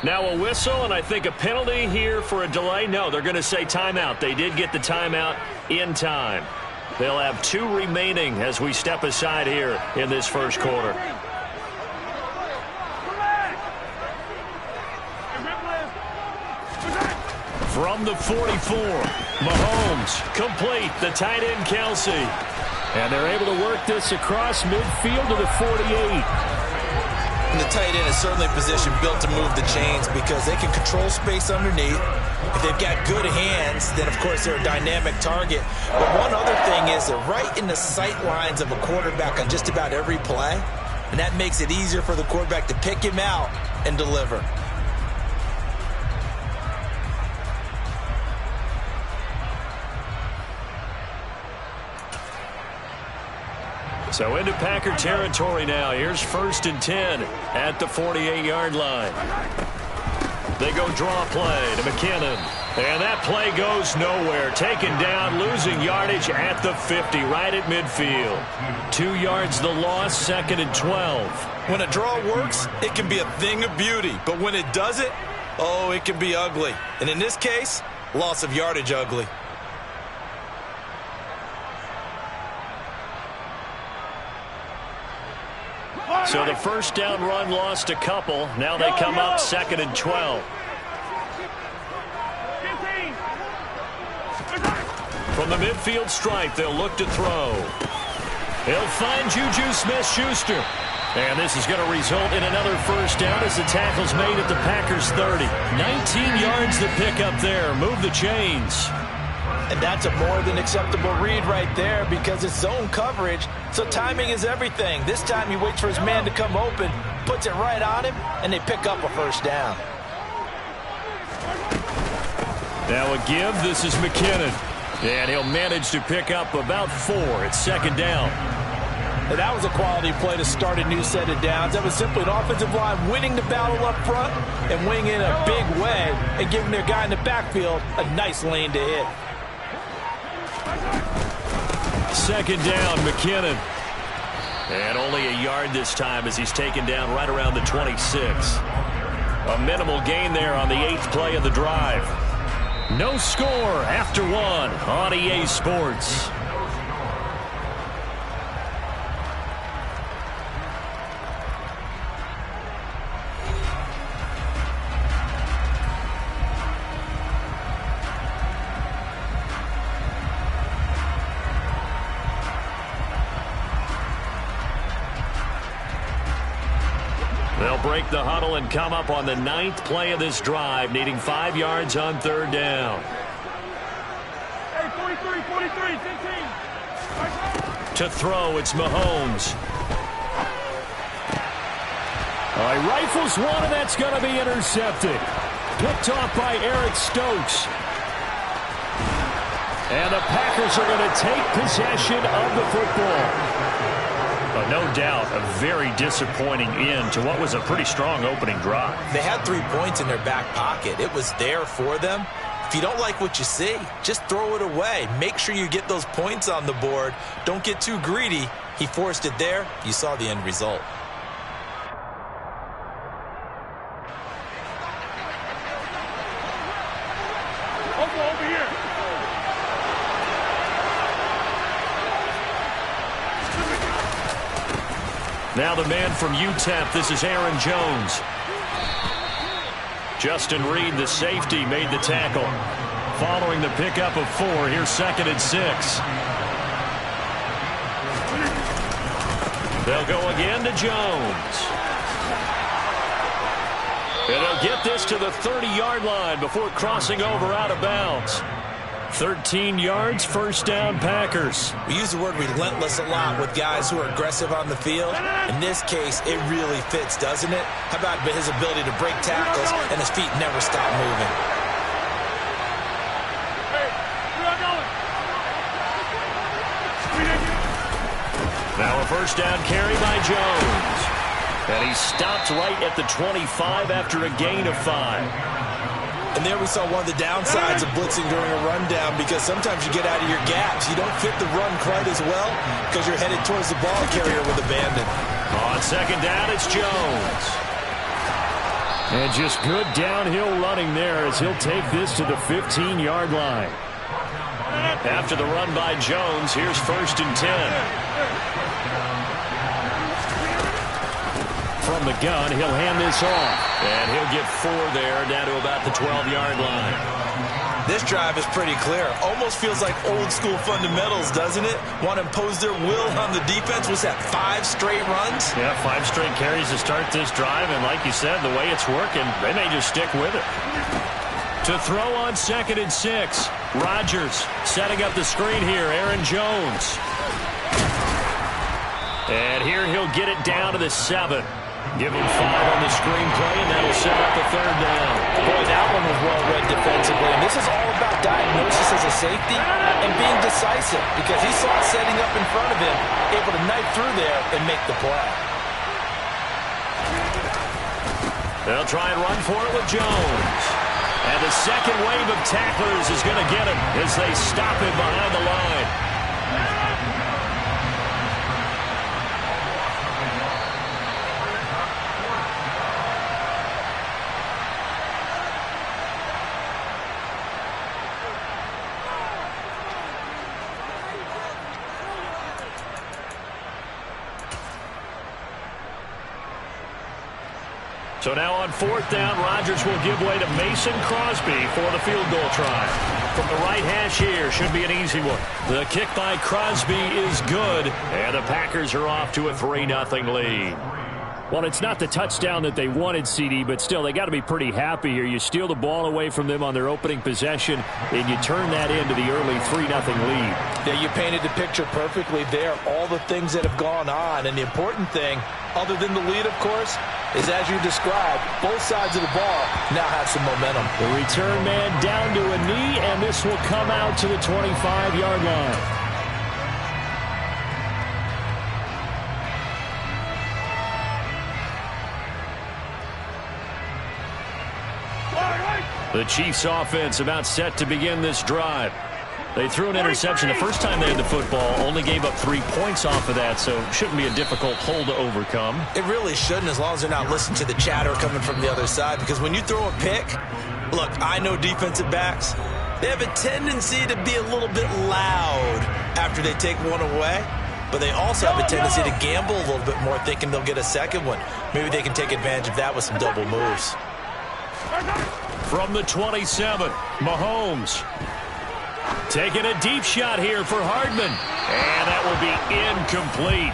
Now a whistle, and I think a penalty here for a delay. No, they're going to say timeout. They did get the timeout in time. They'll have 2 remaining as we step aside here in this first quarter. From the 44, Mahomes, complete, the tight end Kelsey. And they're able to work this across midfield to the 48. And the tight end is certainly a position built to move the chains because they can control space underneath. If they've got good hands, then of course they're a dynamic target. But one other thing is they're right in the sight lines of a quarterback on just about every play. And that makes it easier for the quarterback to pick him out and deliver. So into Packer territory now. Here's 1st and 10 at the 48-yard line. They go draw play to McKinnon. And that play goes nowhere. Taken down, losing yardage at the 50, right at midfield. 2 yards the loss, 2nd and 12. When a draw works, it can be a thing of beauty. But when it doesn't, oh, it can be ugly. And in this case, loss of yardage ugly. So the first down run lost a couple. Now they come up 2nd and 12. From the midfield stripe, they'll look to throw. He'll find Juju Smith-Schuster. And this is going to result in another first down as the tackle's made at the Packers' 30. 19 yards to pick up there. Move the chains. And that's a more than acceptable read right there because it's zone coverage, so timing is everything. This time he waits for his man to come open, puts it right on him, and they pick up a first down. Now a give. This is McKinnon. And he'll manage to pick up about 4. It's 2nd down. And that was a quality play to start a new set of downs. That was simply an offensive line winning the battle up front and winning in a big way and giving their guy in the backfield a nice lane to hit. 2nd down, McKinnon. And only a yard this time as he's taken down right around the 26. A minimal gain there on the 8th play of the drive. No score after 1 on EA Sports. They'll break the huddle and come up on the 9th play of this drive, needing 5 yards on 3rd down. Hey, 43, 15. To throw, it's Mahomes. He rifles one, and that's going to be intercepted. Picked off by Eric Stokes. And the Packers are going to take possession of the football. No doubt a very disappointing end to what was a pretty strong opening drive. They had 3 points in their back pocket. It was there for them. If you don't like what you see, just throw it away. Make sure you get those points on the board. Don't get too greedy. He forced it there. You saw the end result. Over here. Now the man from UTEP, this is Aaron Jones. Justin Reed, the safety, made the tackle. Following the pickup of 4, here's 2nd and 6. They'll go again to Jones. And he'll get this to the 30-yard line before crossing over out of bounds. 13 yards, first down, Packers. We use the word relentless a lot with guys who are aggressive on the field. In this case, it really fits, doesn't it? How about his ability to break tackles and his feet never stop moving? Now a first down carry by Jones. And he stopped right at the 25 after a gain of 5. And there we saw one of the downsides of blitzing during a rundown because sometimes you get out of your gaps. You don't fit the run quite as well because you're headed towards the ball carrier with abandon. On 2nd down, it's Jones. And just good downhill running there as he'll take this to the 15-yard line. After the run by Jones, here's 1st and 10. From the gun, he'll hand this off. And he'll get 4 there, down to about the 12-yard line. This drive is pretty clear. Almost feels like old school fundamentals, doesn't it? Want to impose their will on the defense. Was that 5 straight runs? Yeah, 5 straight carries to start this drive. And like you said, the way it's working, they may just stick with it. To throw on 2nd and 6. Rodgers setting up the screen here. Aaron Jones. And here he'll get it down to the 7. Give him 5 on the screenplay, and that'll set up the 3rd down. Boy, that one was well read defensively. And this is all about diagnosis as a safety and being decisive, because he saw it setting up in front of him, able to knife through there and make the play. They'll try and run for it with Jones. And the second wave of tacklers is going to get him as they stop him behind the line. So now on 4th down, Rodgers will give way to Mason Crosby for the field goal try. From the right hash here, should be an easy one. The kick by Crosby is good, and the Packers are off to a 3-0 lead. Well, it's not the touchdown that they wanted, CD, but still, they got to be pretty happy here. You steal the ball away from them on their opening possession, and you turn that into the early 3-0 lead. Yeah, you painted the picture perfectly there. All the things that have gone on, and the important thing, other than the lead, of course, is as you described, both sides of the ball now have some momentum. The return man down to a knee, and this will come out to the 25-yard line. The Chiefs offense about set to begin this drive. They threw an interception the first time they had the football, only gave up 3 points off of that, so shouldn't be a difficult hole to overcome. It really shouldn't, as long as they're not listening to the chatter coming from the other side, because when you throw a pick, look, I know defensive backs, they have a tendency to be a little bit loud after they take one away, but they also have a tendency to gamble a little bit more, thinking they'll get a second one. Maybe they can take advantage of that with some double moves. From the 27, Mahomes. Taking a deep shot here for Hardman. And that will be incomplete.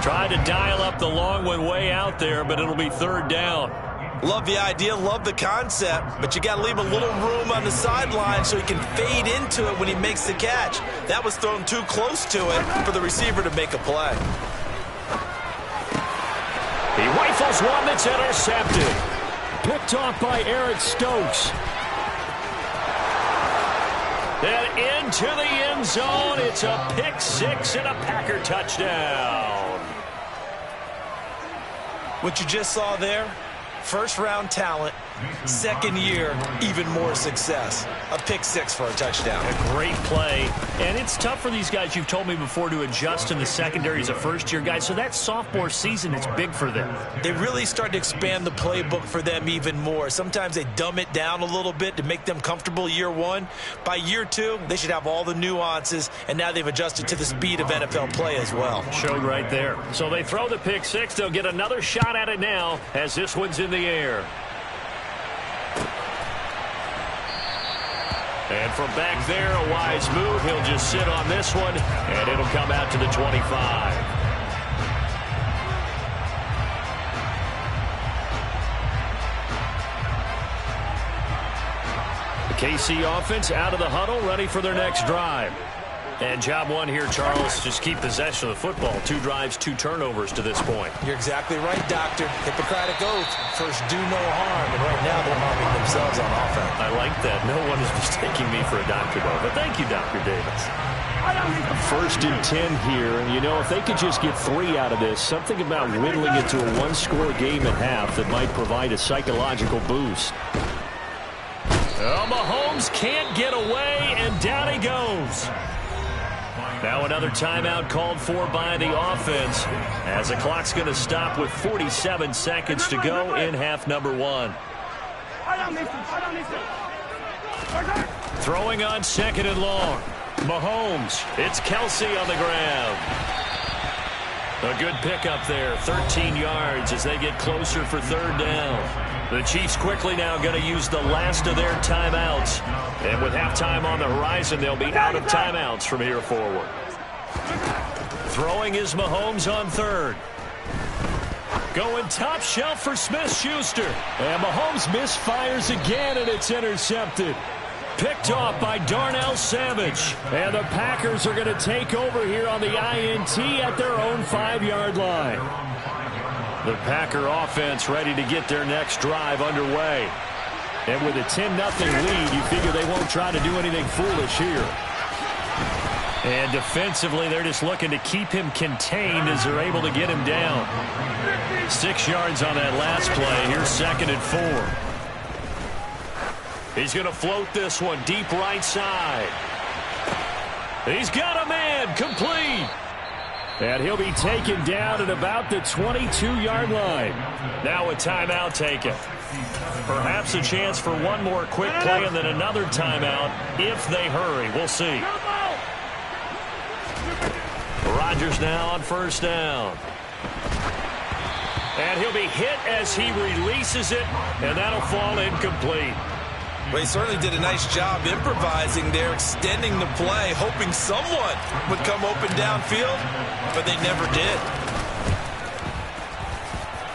Tried to dial up the long one way out there, but it'll be 3rd down. Love the idea, love the concept, but you got to leave a little room on the sideline so he can fade into it when he makes the catch. That was thrown too close to it for the receiver to make a play. He rifles one that's intercepted. Picked off by Eric Stokes. Then into the end zone. It's a pick 6 and a Packer touchdown. What you just saw there, first-round talent, second year, even more success. A pick 6 for a touchdown. A great play. And it's tough for these guys, you've told me before, to adjust in the secondary as a first-year guy. So that sophomore season is big for them. They really start to expand the playbook for them even more. Sometimes they dumb it down a little bit to make them comfortable year 1. By year 2, they should have all the nuances, and now they've adjusted to the speed of NFL play as well. Showed right there. So they throw the pick 6. They'll get another shot at it now as this one's in the air. And from back there, a wise move. He'll just sit on this one, and it'll come out to the 25. The KC offense out of the huddle, ready for their next drive. And job one here, Charles, just keep possession of the football. 2 drives, 2 turnovers to this point. You're exactly right, Doctor. Hippocratic oath. First, do no harm. And right now, they're harming themselves on offense. I like that. No one is mistaking me for a doctor, though. But thank you, Dr. Davis. 1st and 10 here. And, you know, if they could just get 3 out of this, something about whittling it to a 1-score game at half that might provide a psychological boost. Oh, Mahomes can't get away, and down he goes. Now another timeout called for by the offense as the clock's going to stop with 47 seconds to go in half number one. Throwing on second and long. Mahomes. It's Kelsey on the ground. A good pickup there. 13 yards as they get closer for third down. The Chiefs quickly now going to use the last of their timeouts. And with halftime on the horizon, they'll be out of timeouts from here forward. Throwing is Mahomes on third. Going top shelf for Smith-Schuster. And Mahomes misfires again, and it's intercepted. Picked off by Darnell Savage. And the Packers are going to take over here on the INT at their own 5-yard line. The Packer offense ready to get their next drive underway. And with a 10-0 lead, you figure they won't try to do anything foolish here. And defensively, they're just looking to keep him contained as they're able to get him down. 6 yards on that last play. Here's second and 4. He's going to float this one deep right side. He's got a man complete. And he'll be taken down at about the 22-yard line. Now a timeout taken. Perhaps a chance for one more quick play and then another timeout if they hurry. We'll see. Rodgers now on first down. And he'll be hit as he releases it, and that'll fall incomplete. Well, he certainly did a nice job improvising there, extending the play, hoping someone would come open downfield, but they never did.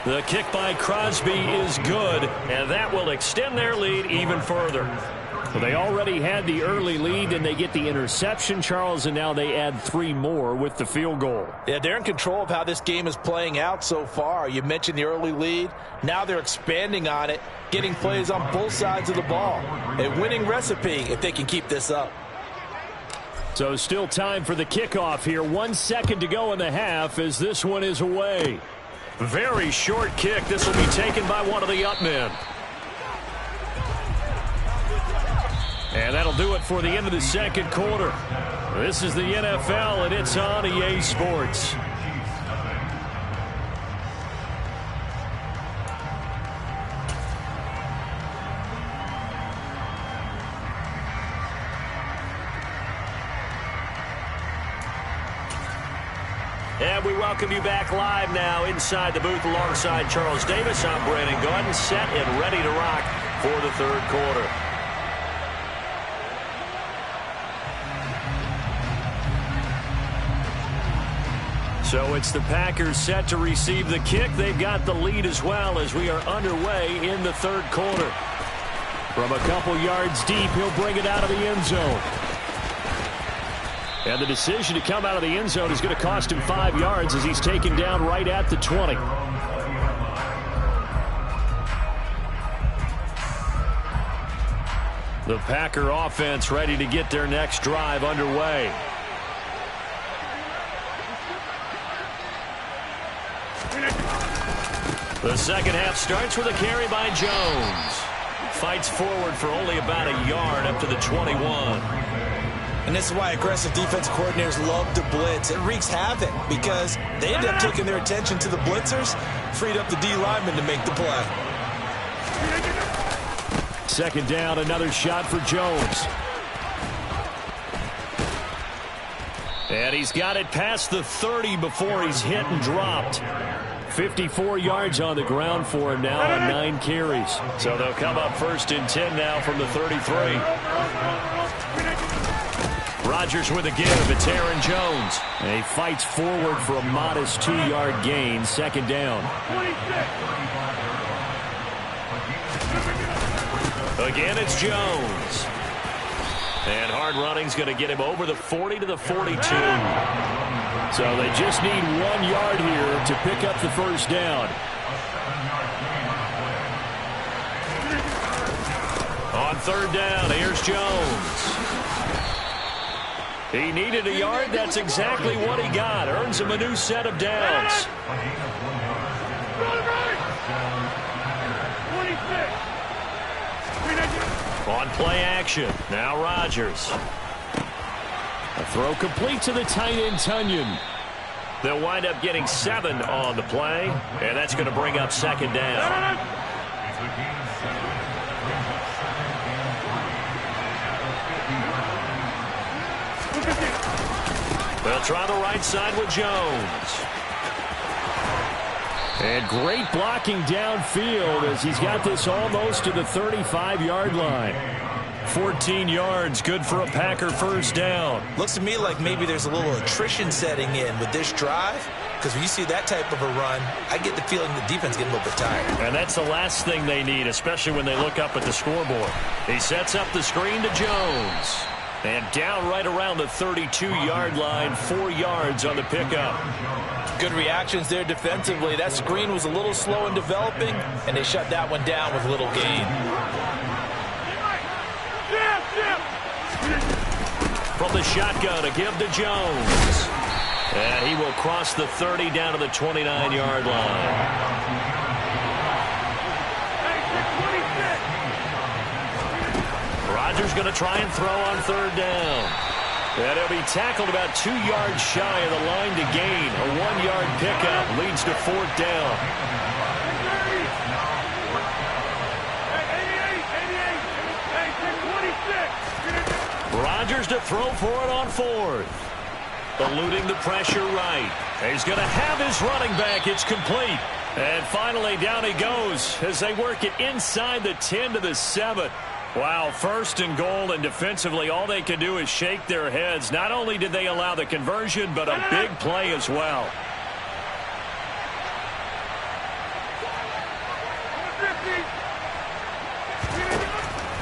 The kick by Crosby is good, and that will extend their lead even further. Well, they already had the early lead, and they get the interception, Charles, and now they add 3 more with the field goal. Yeah, they're in control of how this game is playing out so far. You mentioned the early lead. Now they're expanding on it, getting plays on both sides of the ball. A winning recipe if they can keep this up. So still time for the kickoff here. 1 second to go in the half as this one is away. Very short kick. This will be taken by one of the up men. And that'll do it for the end of the second quarter. This is the NFL, and it's on EA Sports. And we welcome you back live now inside the booth alongside Charles Davis. I'm Brandon Gaudin, set and ready to rock for the third quarter. So it's the Packers set to receive the kick. They've got the lead as well as we are underway in the third quarter. From a couple yards deep, he'll bring it out of the end zone. And the decision to come out of the end zone is going to cost him 5 yards as he's taken down right at the 20. The Packer offense ready to get their next drive underway. The second half starts with a carry by Jones. Fights forward for only about a yard up to the 21. And this is why aggressive defensive coordinators love to blitz. It wreaks havoc because they end up taking their attention to the blitzers, freed up the D lineman to make the play. Second down, another shot for Jones. And he's got it past the 30 before he's hit and dropped. 54 yards on the ground for him now on 9 carries. So they'll come up first and 10 now from the 33. Rodgers with a give. It's Aaron Jones. And he fights forward for a modest 2-yard gain. Second down. Again, it's Jones. And hard running's going to get him over the 40 to the 42. So they just need 1 yard here to pick up the first down. On third down, here's Jones. He needed a yard. That's exactly what he got. Earns him a new set of downs. On play action, now Rodgers. A Throw complete to the tight end, Tunyon. They'll wind up getting 7 on the play, and that's going to bring up second down. They'll try the right side with Jones. And great blocking downfield as he's got this almost to the 35-yard line. 14 yards, good for a Packer first down. Looks to me like maybe there's a little attrition setting in with this drive, because when you see that type of a run, I get the feeling the defense getting a little bit tired. And that's the last thing they need, especially when they look up at the scoreboard. He sets up the screen to Jones. And down right around the 32-yard line, 4 yards on the pickup. Good reactions there defensively. That screen was a little slow in developing, and they shut that one down with little gain. From the shotgun, a give to Jones. And he will cross the 30 down to the 29-yard line. Rodgers going to try and throw on third down. And he'll be tackled about 2 yards shy of the line to gain. A 1-yard pickup leads to fourth down. Rodgers to throw for it on fourth. Eluding the pressure right. He's going to have his running back. It's complete. And finally down he goes as they work it inside the 10 to the 7. Wow, first and goal, and defensively all they can do is shake their heads. Not only did they allow the conversion, but a big play as well.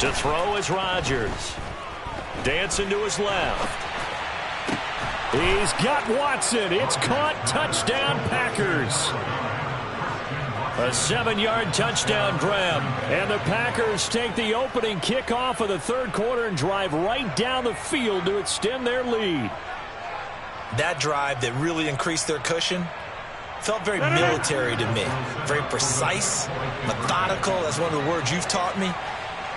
To throw is Rodgers. Dancing to his left. He's got Watson. It's caught. Touchdown, Packers. A 7-yard touchdown grab. And the Packers take the opening kickoff of the third quarter and drive right down the field to extend their lead. That drive that really increased their cushion felt very military to me. Very precise, methodical. That's one of the words you've taught me.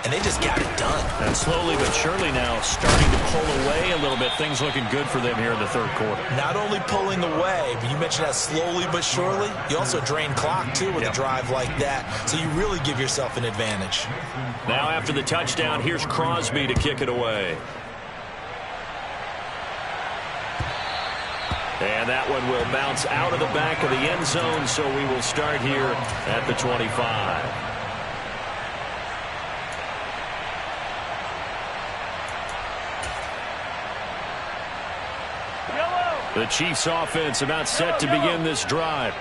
And they just got it done. And slowly but surely now starting to pull away a little bit. Things looking good for them here in the third quarter. Not only pulling away, but you mentioned that slowly but surely. You also drain clock, too, with a drive like that. So you really give yourself an advantage. Now after the touchdown, here's Crosby to kick it away. And that one will bounce out of the back of the end zone, so we will start here at the 25. The Chiefs offense about set to begin this drive.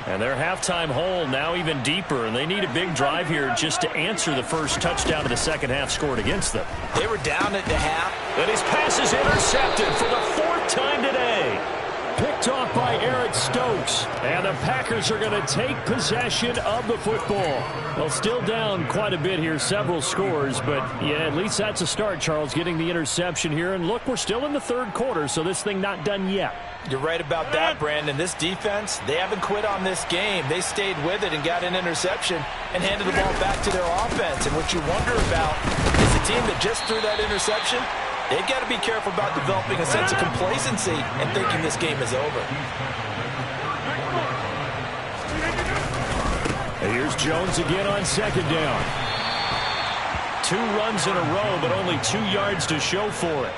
And their halftime hole now even deeper, and they need a big drive here just to answer the first touchdown of the second half scored against them. They were down at the half. And his pass is intercepted for the 4th time today. Picked off by Eric Stokes. And the Packers are going to take possession of the football. Well, still down quite a bit here, several scores. But, yeah, at least that's a start, Charles, getting the interception here. And, look, we're still in the third quarter, so this thing not done yet. You're right about that, Brandon. This defense, they haven't quit on this game. They stayed with it and got an interception and handed the ball back to their offense. And what you wonder about is the team that just threw that interception, they've got to be careful about developing a sense of complacency and thinking this game is over. Here's Jones again on second down. 2 runs in a row, but only 2 yards to show for it.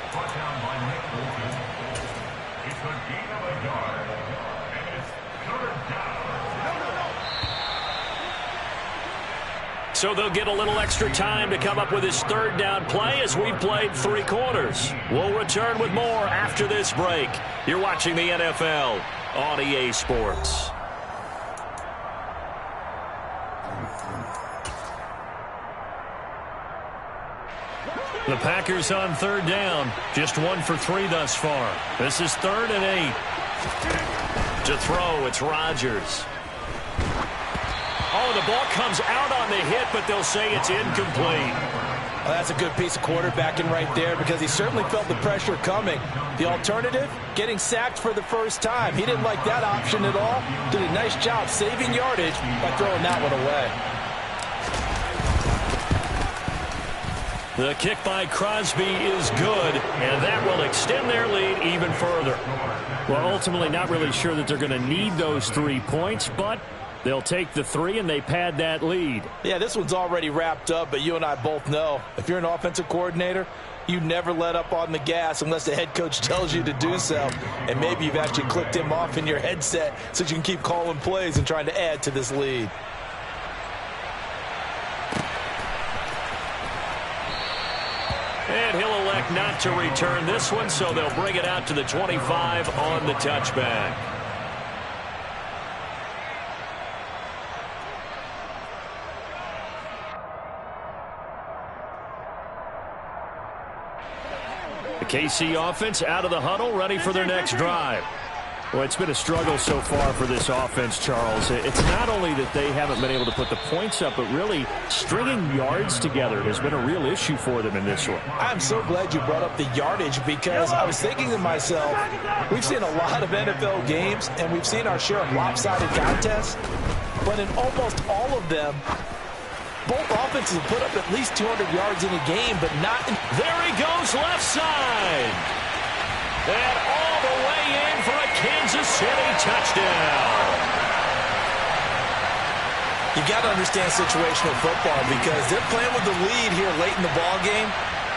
So they'll get a little extra time to come up with his third down play as we've played 3 quarters. We'll return with more after this break. You're watching the NFL on EA Sports. The Packers on third down. Just 1 for 3 thus far. This is 3rd and 8. To throw, it's Rodgers. Oh, the ball comes out on the hit, but they'll say it's incomplete. Well, that's a good piece of quarterbacking right there because he certainly felt the pressure coming. The alternative, getting sacked for the first time. He didn't like that option at all. Did a nice job saving yardage by throwing that one away. The kick by Crosby is good, and that will extend their lead even further. Well, ultimately not really sure that they're going to need those 3 points, but they'll take the 3 and they pad that lead. Yeah, this one's already wrapped up, but you and I both know if you're an offensive coordinator, you never let up on the gas unless the head coach tells you to do so. And maybe you've actually clicked him off in your headset so you can keep calling plays and trying to add to this lead. And he'll elect not to return this one, so they'll bring it out to the 25 on the touchback. The KC offense out of the huddle, ready for their next drive. Well, it's been a struggle so far for this offense, Charles. It's not only that they haven't been able to put the points up, but really stringing yards together has been a real issue for them in this one. I'm so glad you brought up the yardage because I was thinking to myself, we've seen a lot of NFL games and we've seen our share of lopsided contests, but in almost all of them, both offenses have put up at least 200 yards in a game, but not in... There he goes, left side. And all the way in for a Kansas City touchdown. You got to understand situational football because they're playing with the lead here late in the ball game.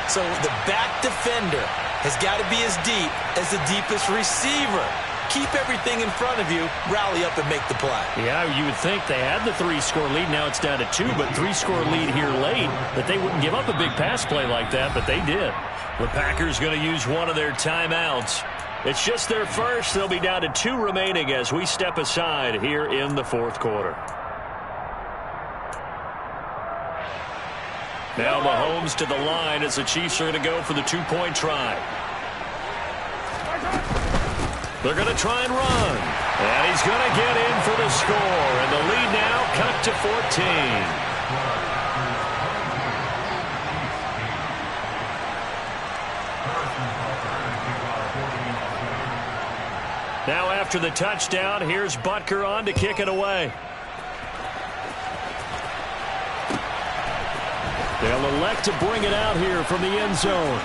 So the back defender has got to be as deep as the deepest receiver. Keep everything in front of you, rally up and make the play. Yeah, you would think they had the 3-score lead. Now it's down to 2, but 3-score lead here late, that they wouldn't give up a big pass play like that, but they did. The Packers going to use one of their timeouts. It's just their first. They'll be down to 2 remaining as we step aside here in the fourth quarter. Now Mahomes to the line as the Chiefs are going to go for the 2-point try. They're going to try and run. And he's going to get in for the score. And the lead now cut to 14. Now after the touchdown, here's Butker on to kick it away. They'll elect to bring it out here from the end zone.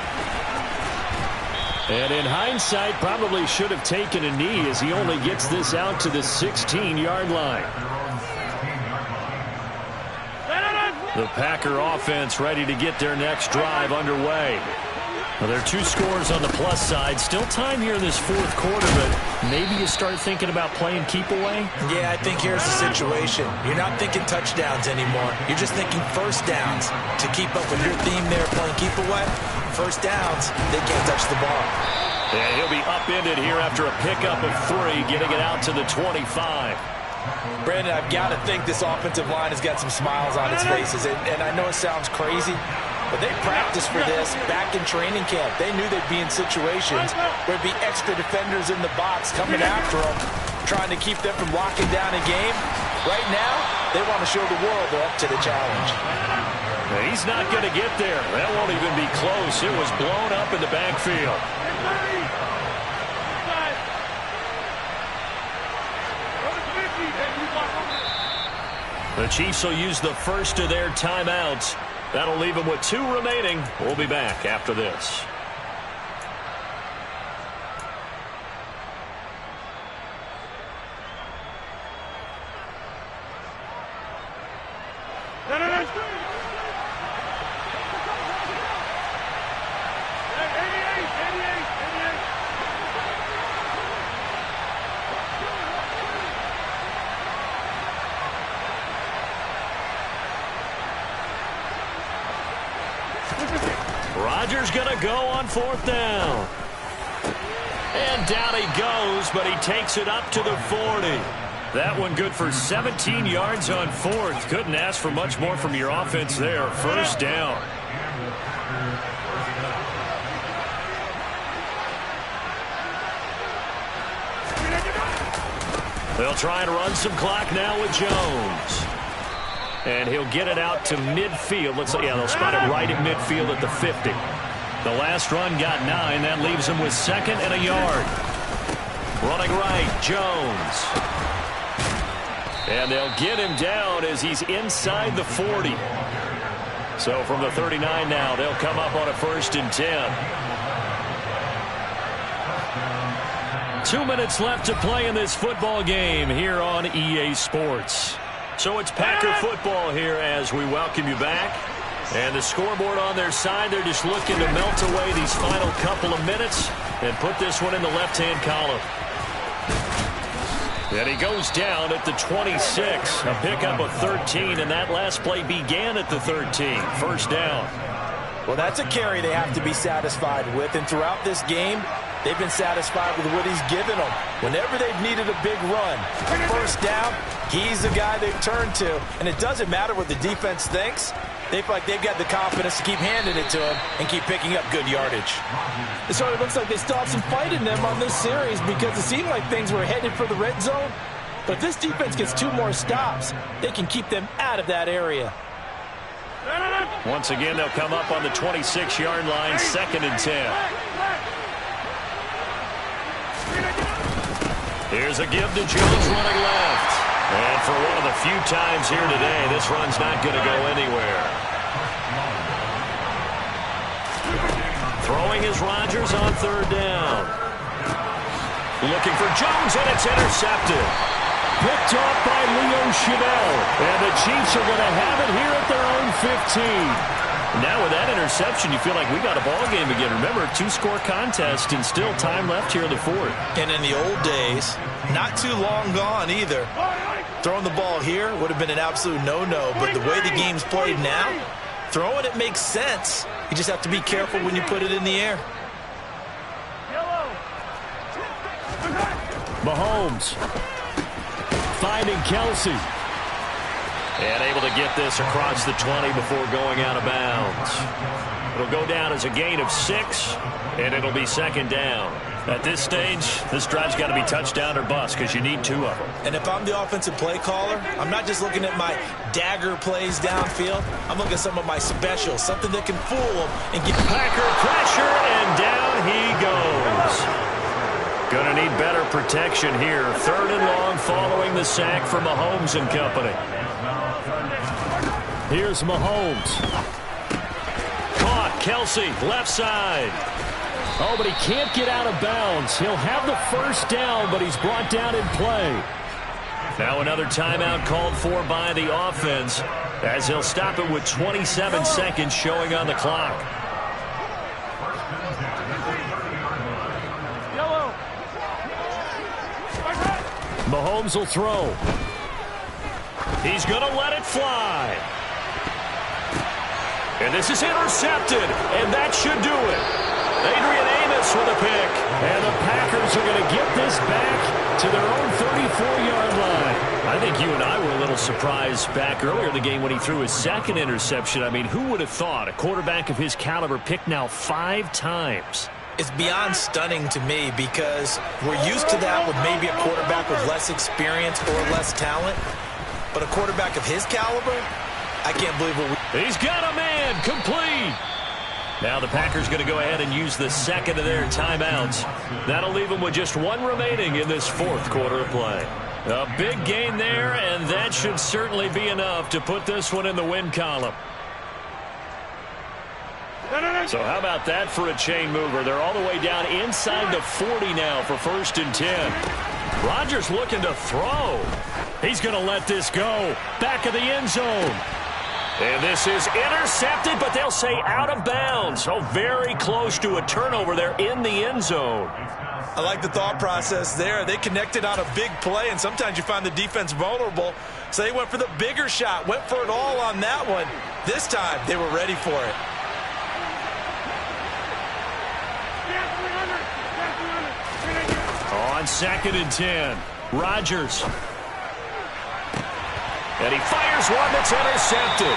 And in hindsight, probably should have taken a knee as he only gets this out to the 16-yard line. The Packer offense ready to get their next drive underway. Well, there are 2 scores on the plus side. Still time here in this fourth quarter, but maybe you start thinking about playing keep away? Yeah, I think here's the situation. You're not thinking touchdowns anymore. You're just thinking first downs. To keep up with your theme there, playing keep away, first downs, they can't touch the ball. And he'll be upended here after a pickup of 3, getting it out to the 25. Brandon, I've got to think this offensive line has got some smiles on its faces. And I know it sounds crazy, but they practiced for this back in training camp. They knew they'd be in situations where there'd be extra defenders in the box coming after them, trying to keep them from locking down a game. Right now, they want to show the world they're up to the challenge. Now, he's not going to get there. That won't even be close. It was blown up in the backfield. The Chiefs will use the first of their timeouts. That'll leave them with 2 remaining. We'll be back after this. Rodgers going to go on 4th down. And down he goes, but he takes it up to the 40. That one good for 17 yards on 4th. Couldn't ask for much more from your offense there. First down. They'll try and run some clock now with Jones. And he'll get it out to midfield. They'll spot it right in midfield at the 50. The last run got 9. That leaves him with 2nd and a yard. Running right, Jones. And they'll get him down as he's inside the 40. So from the 39 now, they'll come up on a 1st and 10. 2 minutes left to play in this football game here on EA Sports. So it's Packer football here as we welcome you back. And the scoreboard on their side, they're just looking to melt away these final couple of minutes and put this one in the left-hand column. And he goes down at the 26, a pickup of 13, and that last play began at the 13, 1st down. Well, that's a carry they have to be satisfied with, and throughout this game, they've been satisfied with what he's given them. Whenever they've needed a big run, 1st down, he's the guy they've turned to, and it doesn't matter what the defense thinks. They feel like they've got the confidence to keep handing it to him and keep picking up good yardage. It sort of looks like they still have some fight in them on this series because it seemed like things were headed for the red zone. But if this defense gets 2 more stops, they can keep them out of that area. Once again, they'll come up on the 26-yard line, 2nd and 10. Here's a give to Jones running left. And for one of the few times here today, this run's not going to go anywhere. Throwing is Rodgers on 3rd down. Looking for Jones, and it's intercepted. Picked off by Leo Chanel. And the Chiefs are going to have it here at their own 15. Now with that interception, you feel like we got a ball game again. Remember, 2-score contest and still time left here in the 4th. And in the old days, not too long gone either. Throwing the ball here would have been an absolute no-no, but the way the game's played now, throwing it makes sense. You just have to be careful when you put it in the air. Mahomes finding Kelsey. And able to get this across the 20 before going out of bounds. It'll go down as a gain of 6, and it'll be 2nd down. At this stage, this drive's got to be touchdown or bust because you need 2 of them. And if I'm the offensive play caller, I'm not just looking at my dagger plays downfield. I'm looking at some of my specials, something that can fool them and get Packer pressure, and down he goes. Going to need better protection here. 3rd and long following the sack from Mahomes and company. Here's Mahomes. Caught. Kelsey, left side. Oh, but he can't get out of bounds. He'll have the 1st down, but he's brought down in play. Now another timeout called for by the offense as he'll stop it with 27 seconds showing on the clock. Mahomes will throw. He's going to let it fly. And this is intercepted, and that should do it. Adrian Amos with a pick, and the Packers are going to get this back to their own 34-yard line. I think you and I were a little surprised back earlier in the game when he threw his 2nd interception. I mean, who would have thought a quarterback of his caliber picked now 5 times? It's beyond stunning to me because we're used to that with maybe a quarterback with less experience or less talent. But a quarterback of his caliber, I can't believe what He's got a man, complete. Now the Packers going to go ahead and use the 2nd of their timeouts. That'll leave them with just 1 remaining in this 4th quarter of play. A big gain there, and that should certainly be enough to put this one in the win column. So how about that for a chain mover? They're all the way down inside the 40 now for 1st and 10. Rodgers looking to throw. He's going to let this go. Back of the end zone. And this is intercepted, but they'll say out of bounds. So very close to a turnover there in the end zone. I like the thought process there. They connected on a big play, and sometimes you find the defense vulnerable. So they went for the bigger shot, went for it all on that one. This time, they were ready for it. On 2nd and 10, Rodgers. And he fires one that's intercepted.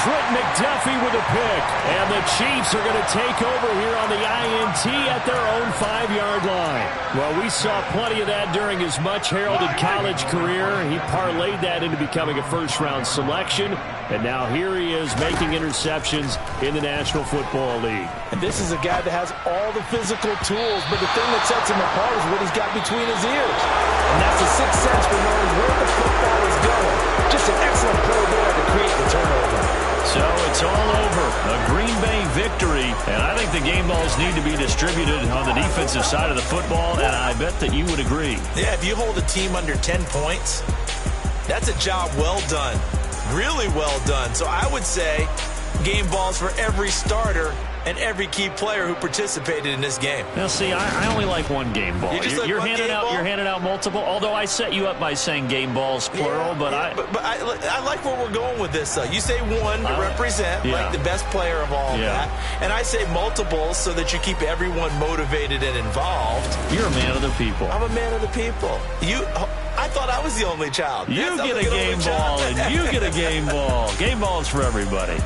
Trent McDuffie with a pick. And the Chiefs are going to take over here on the INT at their own 5-yard line. Well, we saw plenty of that during his much-heralded college career. He parlayed that into becoming a first-round selection. And now here he is making interceptions in the National Football League. And this is a guy that has all the physical tools, but the thing that sets him apart is what he's got between his ears. And that's a sixth sense for knowing where the football is going. Just an excellent play there to create the turnover. So it's all over. A Green Bay victory. And I think the game balls need to be distributed on the defensive side of the football, and I bet that you would agree. Yeah, if you hold a team under 10 points, that's a job well done. Really well done. So I would say game balls for every starter and every key player who participated in this game. Now, see, I only like one game ball. You're handing out multiple. Although I set you up by saying game balls plural, but I like where we're going with this. You say one to represent, like the best player of all that, and I say multiples so that you keep everyone motivated and involved. You're a man of the people. I'm a man of the people. I thought I was the only child. You get a game ball, and you get a game ball. Game balls for everybody.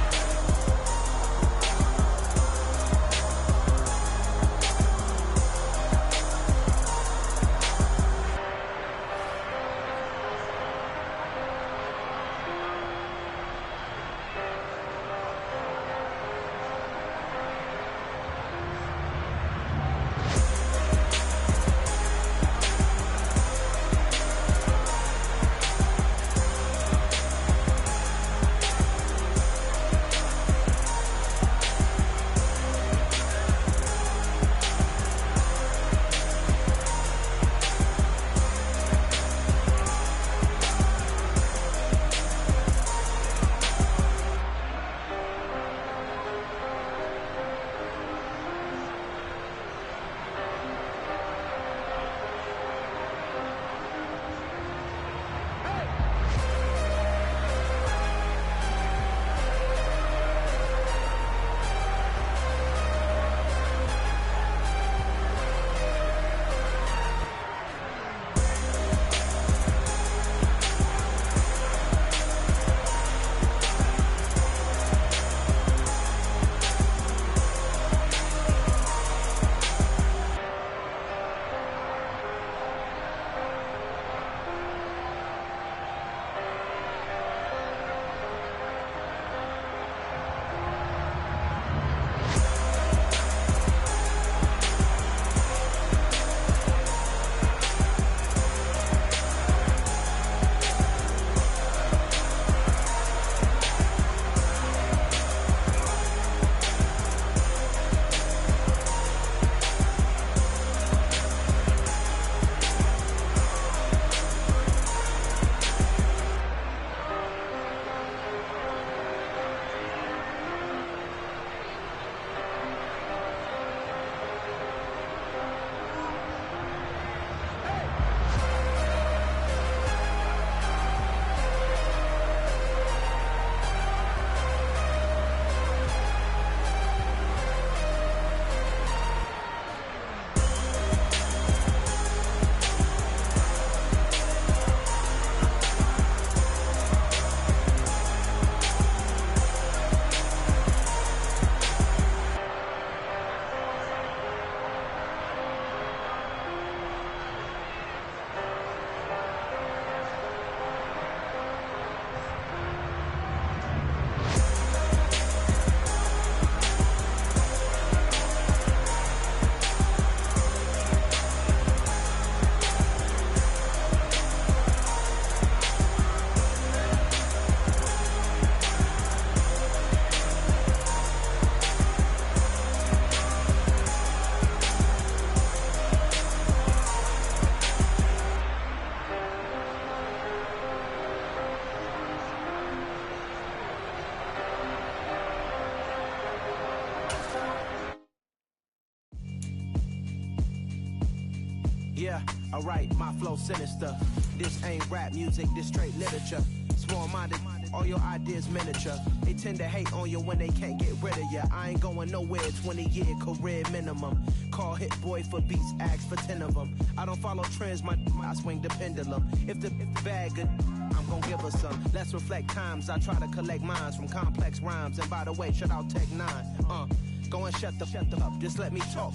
Yeah, alright, my flow sinister. This ain't rap music, this straight literature. Small-minded, all your ideas miniature. They tend to hate on you when they can't get rid of you. I ain't going nowhere, 20-year career minimum. Call Hit Boy for beats, ask for 10 of them. I don't follow trends, I swing the pendulum. If the bag good, I'm gonna give her some. Let's reflect times, I try to collect minds from complex rhymes. And by the way, shout out Tech 9. Go and shut the up, just let me talk.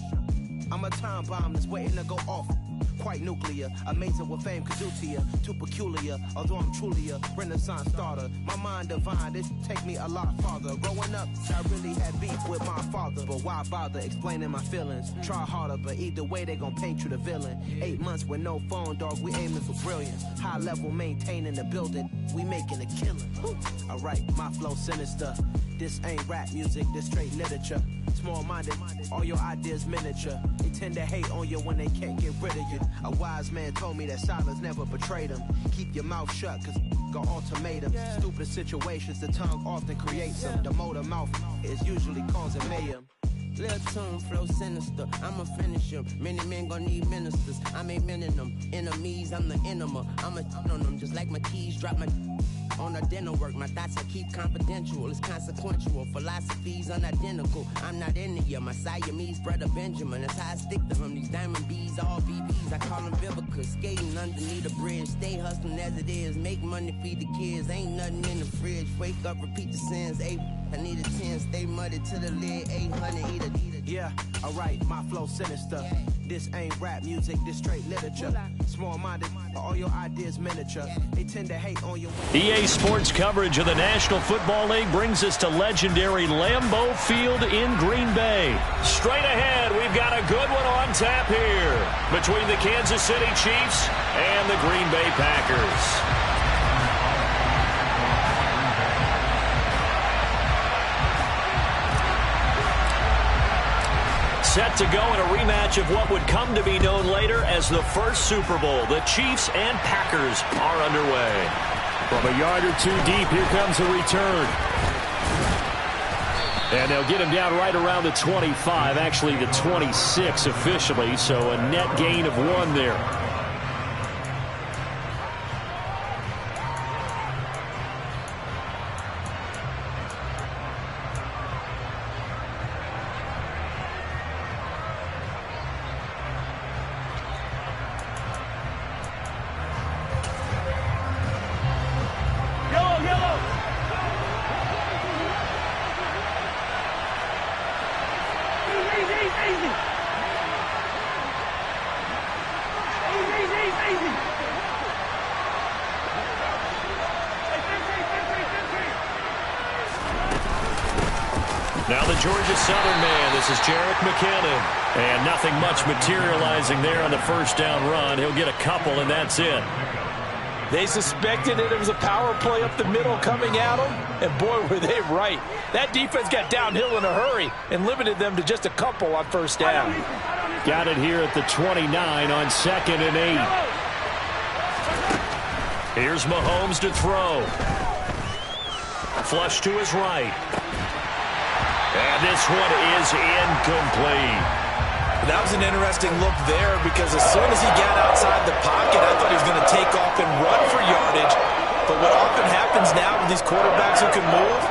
I'm a time bomb that's waiting to go off. quite nuclear. Amazing what fame could do to you. Too peculiar, although I'm truly a Renaissance starter. My mind divine, this take me a lot farther. Growing up, I really had beef with my father. But why bother explaining my feelings? Try harder, but either way they gon' paint you the villain. 8 months with no phone, dog, we aiming for brilliance. High level maintaining the building, we making a killing. Alright, my flow sinister. This ain't rap music, this straight literature. Small-minded, all your ideas miniature. They tend to hate on you when they can't get rid of you. A wise man told me that silence never betrayed him. Keep your mouth shut, cause got ultimatums. Stupid situations, the tongue often creates them. The motor mouth is usually causing mayhem. Little tune, flow sinister, I'ma finish him. Many men gon' need ministers, I ain't mending them. Enemies, I'm the enema, I'ma on them. Just like my keys, drop my on the dinner work. My thoughts I keep confidential, it's consequential. Philosophies unidentical, I'm not into you. My Siamese brother Benjamin, that's how I stick to him. These diamond bees, all BBs, I call them Vivica. Skating underneath the bridge, stay hustling as it is. Make money, feed the kids, ain't nothing in the fridge. Wake up, repeat the sins, I need a 10, stay muddy to the lid, 800, eat a. Yeah, alright, my flow sinister. This ain't rap music, this straight literature. Small-minded, all your ideas miniature. They tend to hate on you. EA Sports coverage of the National Football League brings us to legendary Lambeau Field in Green Bay. Straight ahead, we've got a good one on tap here between the Kansas City Chiefs and the Green Bay Packers. Set to go in a rematch of what would come to be known later as the first Super Bowl. The Chiefs and Packers are underway. From a yard or two deep, here comes a return. And they'll get him down right around the 25, actually the 26 officially, so a net gain of 1 there. Now the Georgia Southern man, this is Jerick McKinnon. And nothing much materializing there on the first down run. He'll get a couple, and that's it. They suspected it was a power play up the middle coming at them, and boy, were they right. That defense got downhill in a hurry and limited them to just a couple on first down. Got it here at the 29 on 2nd and 8. Here's Mahomes to throw. Flush to his right. And this one is incomplete. That was an interesting look there because as soon as he got outside the pocket, I thought he was going to take off and run for yardage. But what often happens now with these quarterbacks who can move,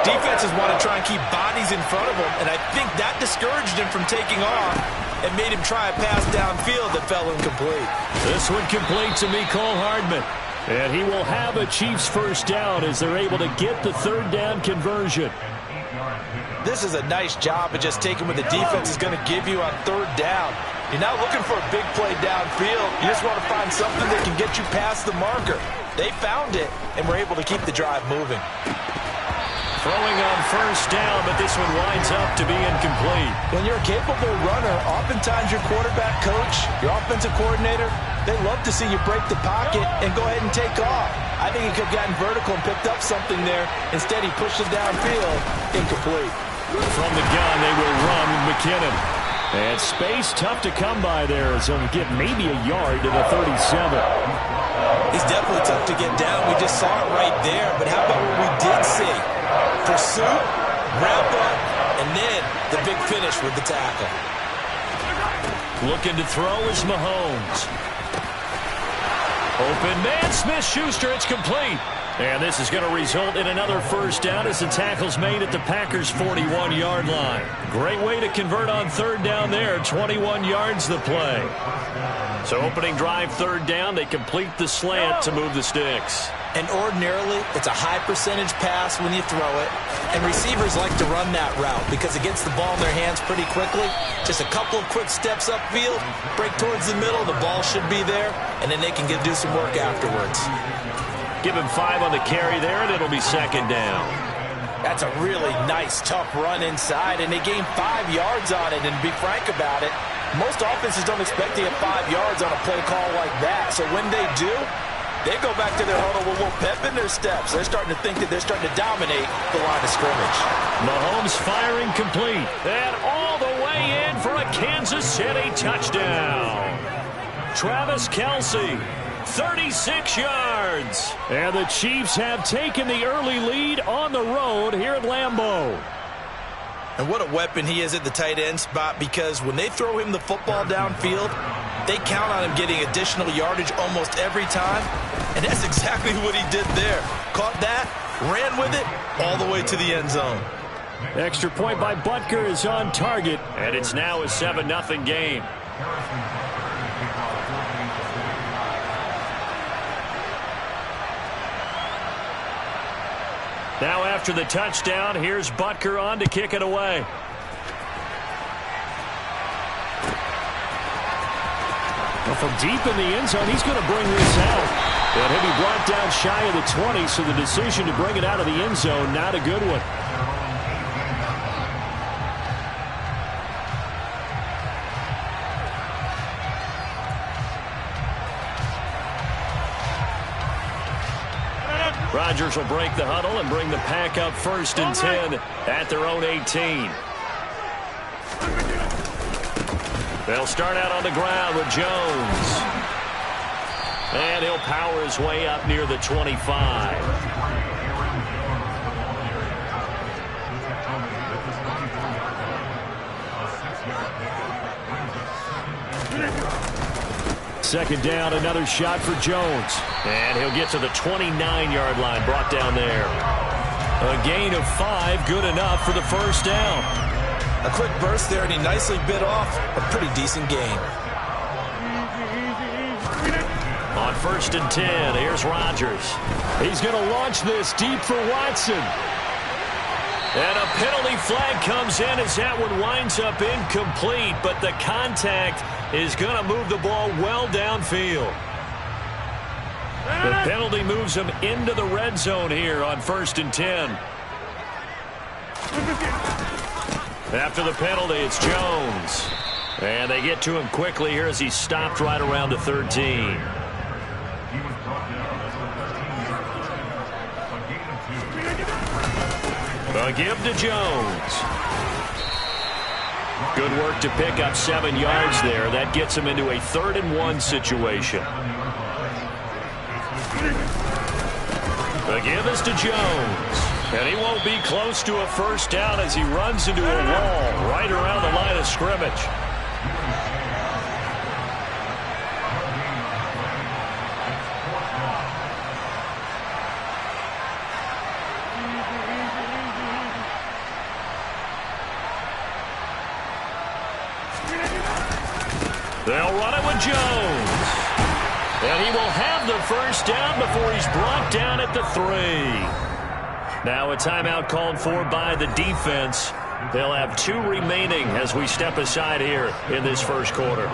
defenses want to try and keep bodies in front of them, and I think that discouraged him from taking off and made him try a pass downfield that fell incomplete. This one complete to Mecole Hardman. And he will have a Chiefs first down as they're able to get the third down conversion. This is a nice job of just taking what the defense is going to give you on third down. You're not looking for a big play downfield. You just want to find something that can get you past the marker. They found it and were able to keep the drive moving. Throwing on first down, but this one winds up to be incomplete. When you're a capable runner, oftentimes your quarterback coach, your offensive coordinator, they love to see you break the pocket and go ahead and take off. I think he could have gotten vertical and picked up something there. Instead, he pushed it downfield, incomplete. From the gun, they will run with McKinnon. And space tough to come by there, so he'll get maybe a yard to the 37. He's definitely tough to get down. We just saw it right there. But how about what we did see? Pursuit, wrap up, and then the big finish with the tackle. Looking to throw is Mahomes. Open man, Smith-Schuster, it's complete. And this is going to result in another first down as the tackle's made at the Packers' 41-yard line. Great way to convert on third down there. 21 yards the play. So opening drive, third down, they complete the slant to move the sticks. And ordinarily, it's a high percentage pass when you throw it. And receivers like to run that route because it gets the ball in their hands pretty quickly. Just a couple of quick steps upfield, break towards the middle, the ball should be there, and then they can do some work afterwards. Give him 5 on the carry there, and it'll be second down. That's a really nice, tough run inside, and they gained 5 yards on it. And to be frank about it, most offenses don't expect to get 5 yards on a play call like that. So when they do, they go back to their huddle with a little pep in their steps. They're starting to think that they're starting to dominate the line of scrimmage. Mahomes firing complete. And all the way in for a Kansas City touchdown. Travis Kelce, 36 yards. And the Chiefs have taken the early lead on the road here at Lambeau. And what a weapon he is at the tight end spot, because when they throw him the football downfield, they count on him getting additional yardage almost every time. And that's exactly what he did there. Caught that, ran with it, all the way to the end zone. Extra point by Butker is on target, and it's now a 7-0 game. Now after the touchdown, here's Butker on to kick it away. Well, from deep in the end zone, he's going to bring this out. And he'll be brought down shy of the 20, so the decision to bring it out of the end zone, not a good one. Rodgers will break the huddle and bring the Pack up 1st and 10 at their own 18. They'll start out on the ground with Jones. And he'll power his way up near the 25. Second down, another shot for Jones. And he'll get to the 29-yard line, brought down there. A gain of 5, good enough for the first down. A quick burst there, and he nicely bit off a pretty decent gain. On 1st and 10, here's Rodgers. He's going to launch this deep for Watson. And a penalty flag comes in as that one winds up incomplete, but the contact is going to move the ball well downfield. The penalty moves him into the red zone here on 1st and 10. After the penalty, it's Jones. And they get to him quickly here as he's stopped right around the 13. A give to Jones. Good work to pick up 7 yards there. That gets him into a 3rd and 1 situation. The give is to Jones. And he won't be close to a first down as he runs into a wall right around the line of scrimmage. They'll run it with Jones. And he will have the first down before he's brought down at the 3. Now a timeout called for by the defense. They'll have 2 remaining as we step aside here in this first quarter.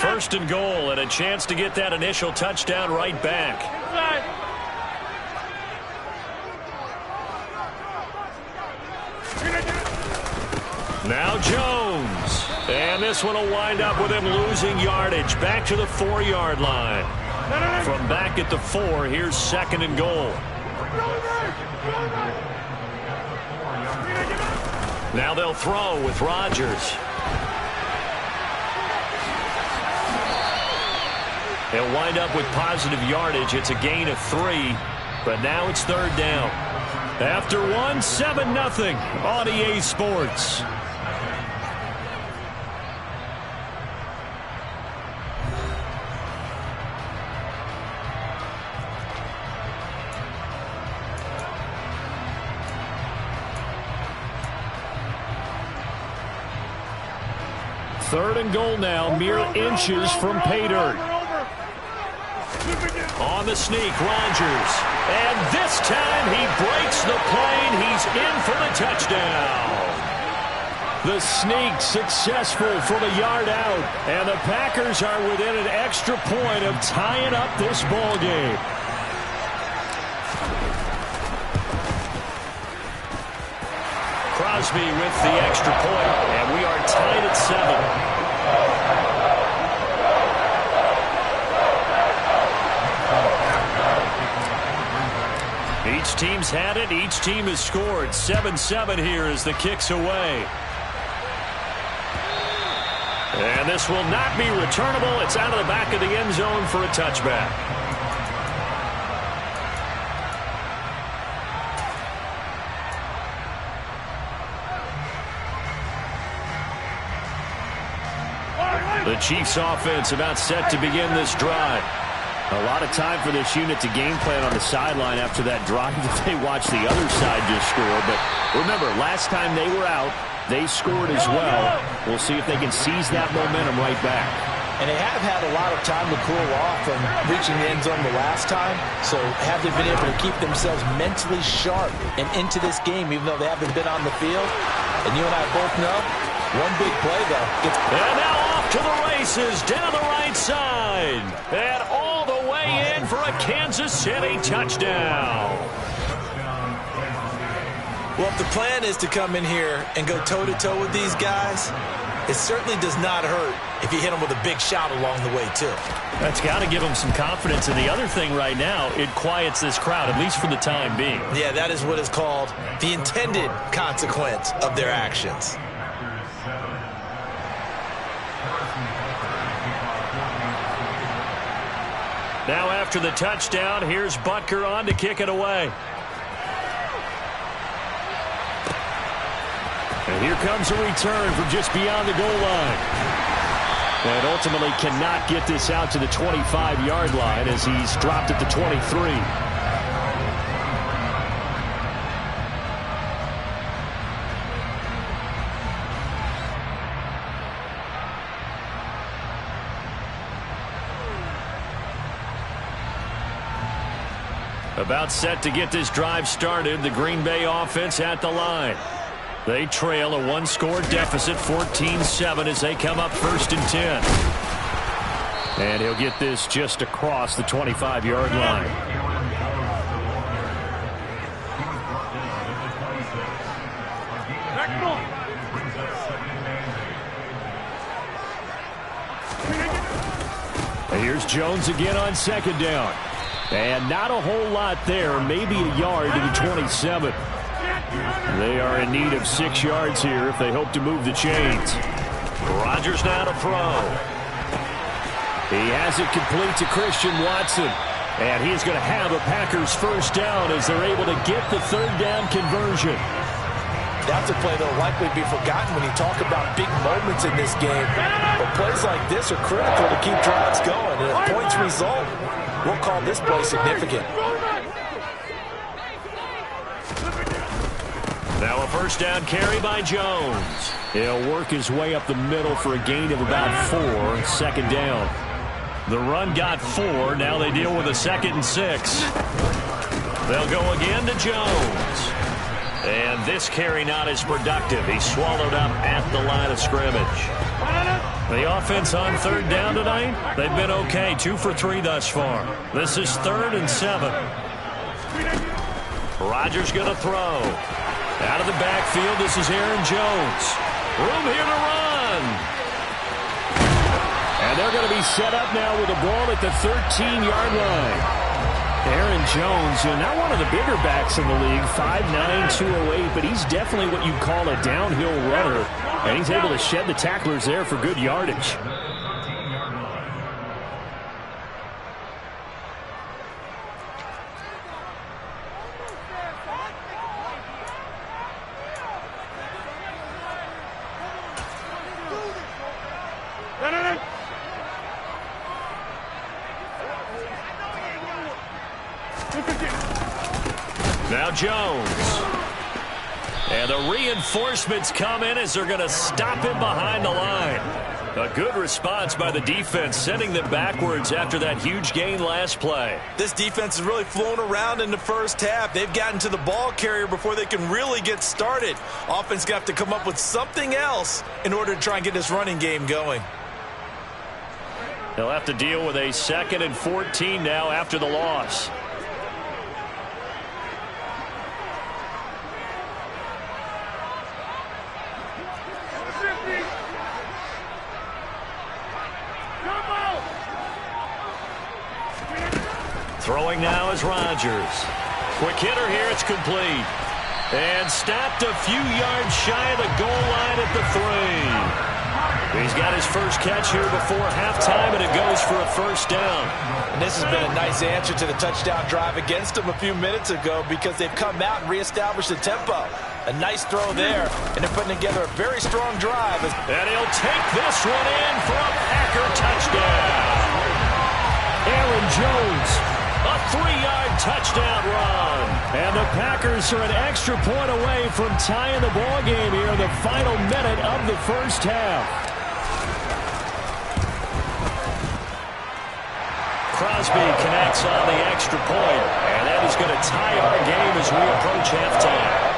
1st and goal, and a chance to get that initial touchdown right back. Now Jones. And this one will wind up with him losing yardage back to the 4-yard line. From back at the 4, here's 2nd and goal. Now they'll throw with Rodgers. He'll wind up with positive yardage. It's a gain of 3, but now it's 3rd down. After 1, 7-0 on EA Sports. 3rd and goal now, mere inches from pay dirt. On the sneak, Rodgers. And this time he breaks the plane. He's in for the touchdown. The sneak successful from a yard out. And the Packers are within an extra point of tying up this ball game. Crosby with the extra point, and we are tied at 7. Each team's had it. Each team has scored. 7-7 here as the kick's away. And this will not be returnable. It's out of the back of the end zone for a touchback. The Chiefs offense about set to begin this drive. A lot of time for this unit to game plan on the sideline after that drive that they watched the other side just score. But remember, last time they were out, they scored as well. We'll see if they can seize that momentum right back. And they have had a lot of time to cool off from reaching the end zone the last time. So have they been able to keep themselves mentally sharp and into this game, even though they haven't been on the field? And you and I both know, one big play, though. And now off to the races, down the right side. And all the way in for a Kansas City touchdown. Well, if the plan is to come in here and go toe-to-toe with these guys, it certainly does not hurt if you hit them with a big shout along the way, too. That's got to give them some confidence. And the other thing right now, it quiets this crowd, at least for the time being. Yeah, that is what is called the intended consequence of their actions. Now after the touchdown, here's Butker on to kick it away. And here comes a return from just beyond the goal line. And ultimately cannot get this out to the 25-yard line as he's dropped at the 23. About set to get this drive started. The Green Bay offense at the line. They trail a one-score deficit, 14-7, as they come up 1st and 10. And he'll get this just across the 25-yard line. And here's Jones again on 2nd down. And not a whole lot there, maybe a yard to the 27. They are in need of 6 yards here if they hope to move the chains. Rodgers now to throw. He has it complete to Christian Watson. And he's going to have a Packers 1st down as they're able to get the 3rd down conversion. That's a play that will likely be forgotten when you talk about big moments in this game. But plays like this are critical to keep drives going. And if points result, we'll call this play significant. Now a 1st down carry by Jones. He'll work his way up the middle for a gain of about 4. 2nd down. The run got 4. Now they deal with a 2nd and 6. They'll go again to Jones. And this carry not as productive. He's swallowed up at the line of scrimmage. The offense on 3rd down tonight, they've been okay. 2 for 3 thus far. This is 3rd and 7. Rodgers going to throw. Out of the backfield, this is Aaron Jones. Room here to run. And they're going to be set up now with the ball at the 13-yard line. Aaron Jones, not one of the bigger backs in the league, 5'9", 208, but he's definitely what you call a downhill runner. And he's able to shed the tacklers there for good yardage. Now Jones. And the reinforcements come in as they're going to stop him behind the line. A good response by the defense, sending them backwards after that huge gain last play. This defense has really flown around in the first half. They've gotten to the ball carrier before they can really get started. Offense got to come up with something else in order to try and get this running game going. They'll have to deal with a 2nd and 14 now after the loss. Throwing now is Rodgers. Quick hitter here, it's complete. And stopped a few yards shy of the goal line at the 3. He's got his first catch here before halftime, and it goes for a first down. And this has been a nice answer to the touchdown drive against them a few minutes ago because they've come out and reestablished the tempo. A nice throw there, and they're putting together a very strong drive. And he'll take this one in for a Packer touchdown. Aaron Jones, a 3-yard touchdown run. And the Packers are an extra point away from tying the ball game here in the final minute of the first half. Crosby connects on the extra point, and that is going to tie our game as we approach halftime.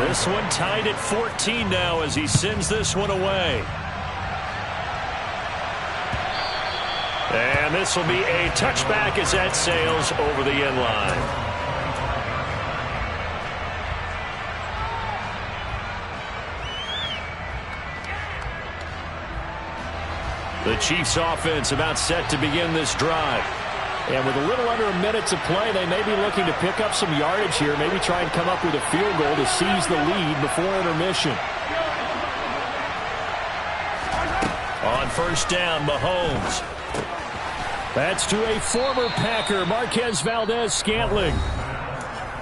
This one tied at 14 now as he sends this one away. And this will be a touchback as that sails over the end line. The Chiefs offense about set to begin this drive. And with a little under a minute to play, they may be looking to pick up some yardage here, maybe try and come up with a field goal to seize the lead before intermission. On first down, Mahomes. That's to a former Packer, Marquez Valdez-Scantling.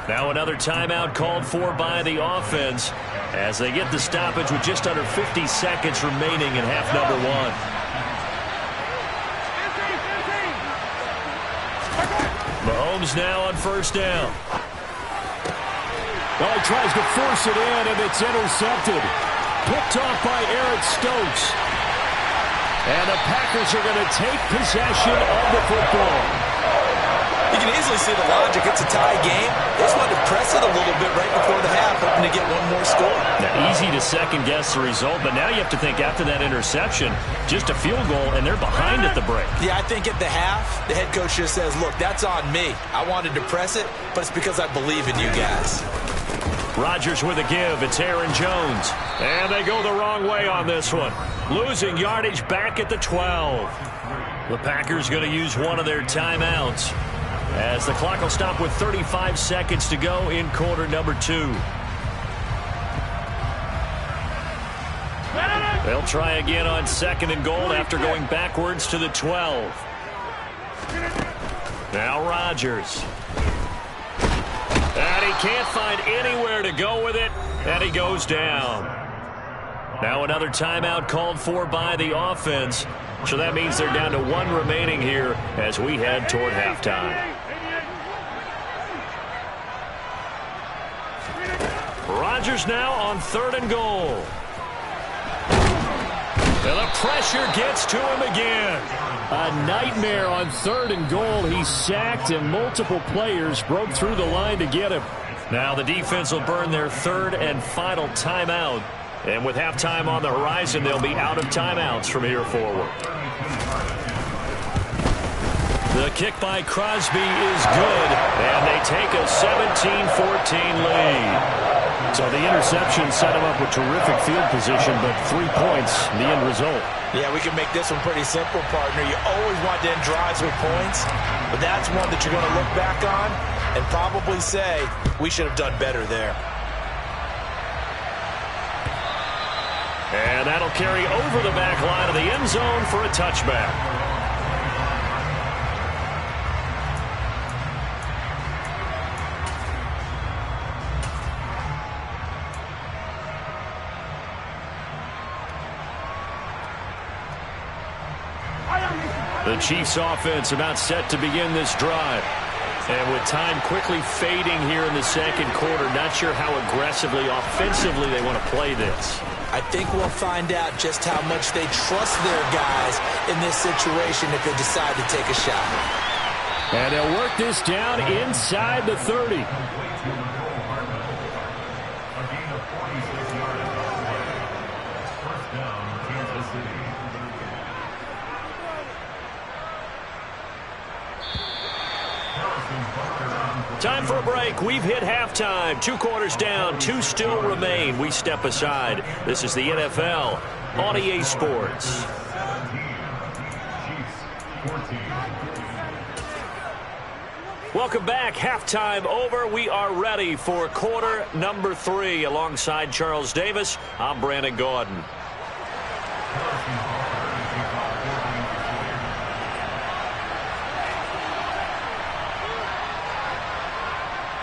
Now another timeout called for by the offense as they get the stoppage with just under 50 seconds remaining in half number 1. Mahomes now on first down. Well, he tries to force it in, and it's intercepted. Picked off by Eric Stokes. And the Packers are going to take possession of the football. You can easily see the logic. It's a tie game. They just wanted to press it a little bit right before the half, hoping to get one more score. Now, easy to second-guess the result, but now you have to think after that interception, just a field goal, and they're behind at the break. Yeah, I think at the half, the head coach just says, look, that's on me. I wanted to press it, but it's because I believe in you guys. Rodgers with a give. It's Aaron Jones. And they go the wrong way on this one. Losing yardage back at the 12. The Packers going to use one of their timeouts as the clock will stop with 35 seconds to go in quarter number 2. They'll try again on 2nd and goal after going backwards to the 12. Now Rodgers. And he can't find anywhere to go with it, and he goes down. Now another timeout called for by the offense, so that means they're down to 1 remaining here as we head toward halftime. Rodgers now on 3rd and goal. And the pressure gets to him again. A nightmare on 3rd and goal. He's sacked, and multiple players broke through the line to get him. Now the defense will burn their 3rd and final timeout. And with halftime on the horizon, they'll be out of timeouts from here forward. The kick by Crosby is good, and they take a 17-14 lead. So the interception set him up with terrific field position, but 3 points, the end result. Yeah, we can make this one pretty simple, partner. You always want to end drives with points, but that's one that you're going to look back on and probably say, we should have done better there. And that'll carry over the back line of the end zone for a touchback. The Chiefs offense about set to begin this drive. And with time quickly fading here in the second quarter, not sure how aggressively, offensively they want to play this. I think we'll find out just how much they trust their guys in this situation if they decide to take a shot. And they'll work this down inside the 30. Time for a break. We've hit halftime. 2 quarters down. 2 still remain. We step aside. This is the NFL on EA Sports. Welcome back. Halftime over. We are ready for quarter number 3. Alongside Charles Davis, I'm Brandon Gaudin.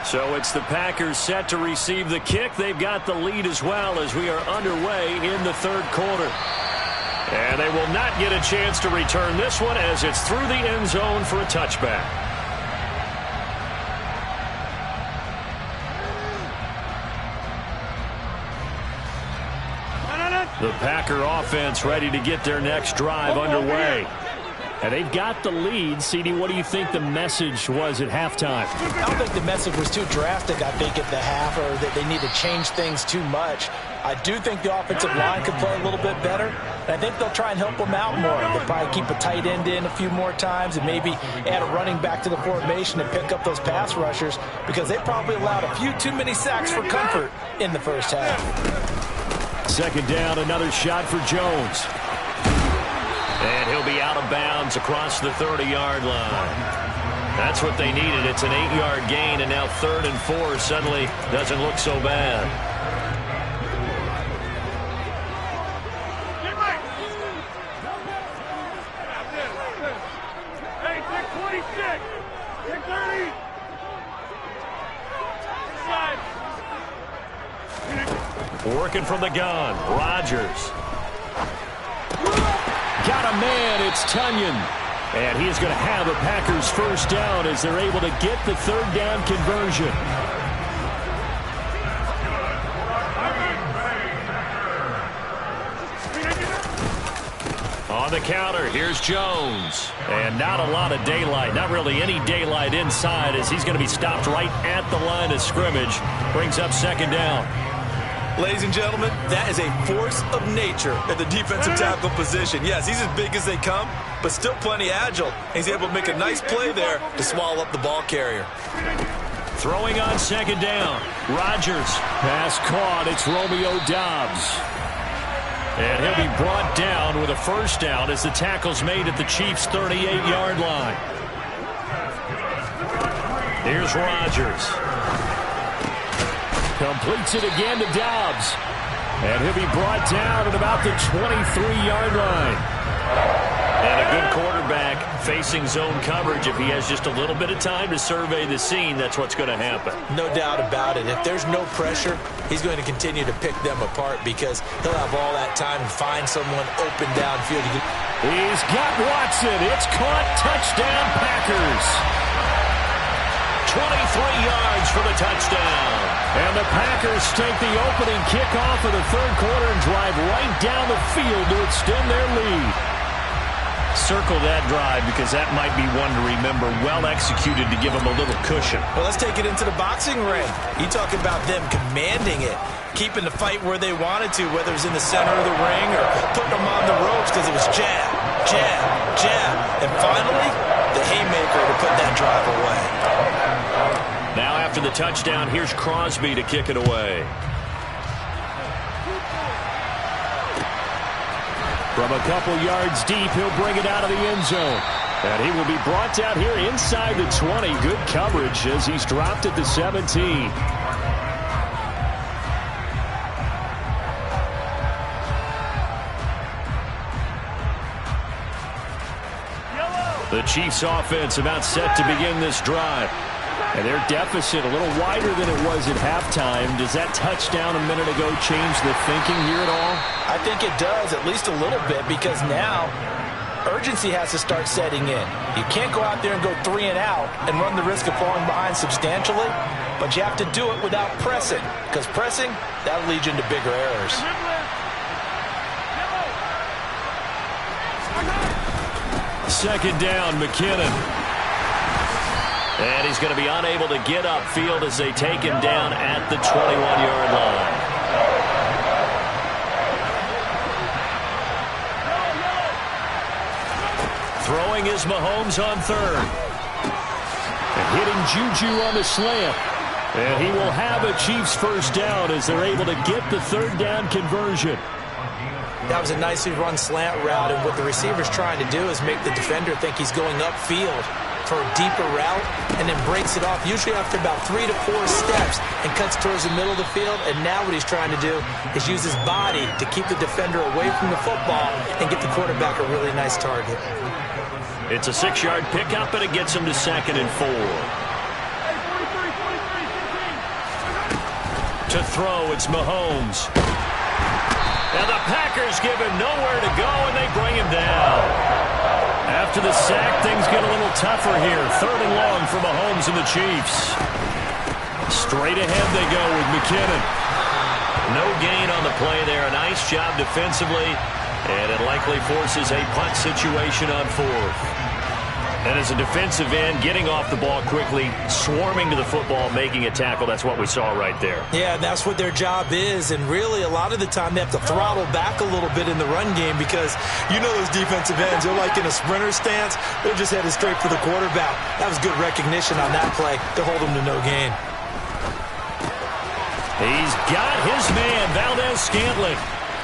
So it's the Packers set to receive the kick. They've got the lead as well as we are underway in the third quarter. And they will not get a chance to return this one as it's through the end zone for a touchback. The Packer offense ready to get their next drive underway. And they've got the lead. CD, what do you think the message was at halftime? I don't think the message was too drastic, I think, at the half, or that they need to change things too much. I do think the offensive line could play a little bit better. And I think they'll try and help them out more. They'll probably keep a tight end in a few more times and maybe add a running back to the formation and pick up those pass rushers because they probably allowed a few too many sacks for comfort in the first half. Second down, another shot for Jones. And he'll be out of bounds across the 30-yard line. That's what they needed. It's an 8-yard gain, and now 3rd and 4 suddenly doesn't look so bad. Hey, take 26. Take 30. Working from the gun, Rodgers. Got a man, it's Tunyon. And he is going to have a Packers first down as they're able to get the 3rd down conversion. On the counter, here's Jones. And not a lot of daylight, not really any daylight inside as he's going to be stopped right at the line of scrimmage. Brings up 2nd down. Ladies and gentlemen, that is a force of nature at the defensive tackle position. Yes, he's as big as they come, but still plenty agile. He's able to make a nice play there to swallow up the ball carrier. Throwing on 2nd down, Rodgers. Pass caught, it's Romeo Doubs. And he'll be brought down with a first down as the tackle's made at the Chiefs' 38-yard line. Here's Rodgers. Completes it again to Doubs. And he'll be brought down at about the 23-yard line. And a good quarterback facing zone coverage. If he has just a little bit of time to survey the scene, that's what's going to happen. No doubt about it. If there's no pressure, he's going to continue to pick them apart because he'll have all that time to find someone open downfield. He's got Watson. It's caught. Touchdown, Packers. 23 yards for the touchdown. And the Packers take the opening kickoff of the third quarter and drive right down the field to extend their lead. Circle that drive because that might be one to remember. Well executed to give them a little cushion. Well, let's take it into the boxing ring. You talk about them commanding it, keeping the fight where they wanted to, whether it was in the center of the ring or putting them on the ropes because it was jab, jab, jab. And finally, the haymaker to put that drive away. Now after the touchdown, here's Crosby to kick it away. From a couple yards deep, he'll bring it out of the end zone. And he will be brought down here inside the 20. Good coverage as he's dropped at the 17. The Chiefs offense about set to begin this drive. And their deficit a little wider than it was at halftime. Does that touchdown a minute ago change the thinking here at all? I think it does, at least a little bit, because now urgency has to start setting in. You can't go out there and go 3 and out and run the risk of falling behind substantially, but you have to do it without pressing, because pressing, that'll lead you into bigger errors. Second down, McKinnon. And he's going to be unable to get upfield as they take him down at the 21-yard line. Throwing is Mahomes on third. And hitting Juju on the slant. And he will have a Chiefs first down as they're able to get the third down conversion. That was a nicely run slant route, and what the receiver's trying to do is make the defender think he's going upfield for a deeper route, and then breaks it off, usually after about 3 to 4 steps, and cuts towards the middle of the field. And now what he's trying to do is use his body to keep the defender away from the football and get the quarterback a really nice target. It's a 6-yard pickup, and it gets him to 2nd and 4. To throw, it's Mahomes. And the Packers give him nowhere to go, and they bring him down. After the sack, things get a little tougher here. 3rd and long for Mahomes and the Chiefs. Straight ahead they go with McKinnon. No gain on the play there. A nice job defensively, and it likely forces a punt situation on 4th. And as a defensive end, getting off the ball quickly, swarming to the football, making a tackle, that's what we saw right there. Yeah, that's what their job is. And really, a lot of the time, they have to throttle back a little bit in the run game because you know those defensive ends, they're like in a sprinter stance. They're just headed straight for the quarterback. That was good recognition on that play to hold them to no gain. He's got his man, Valdez-Scantling.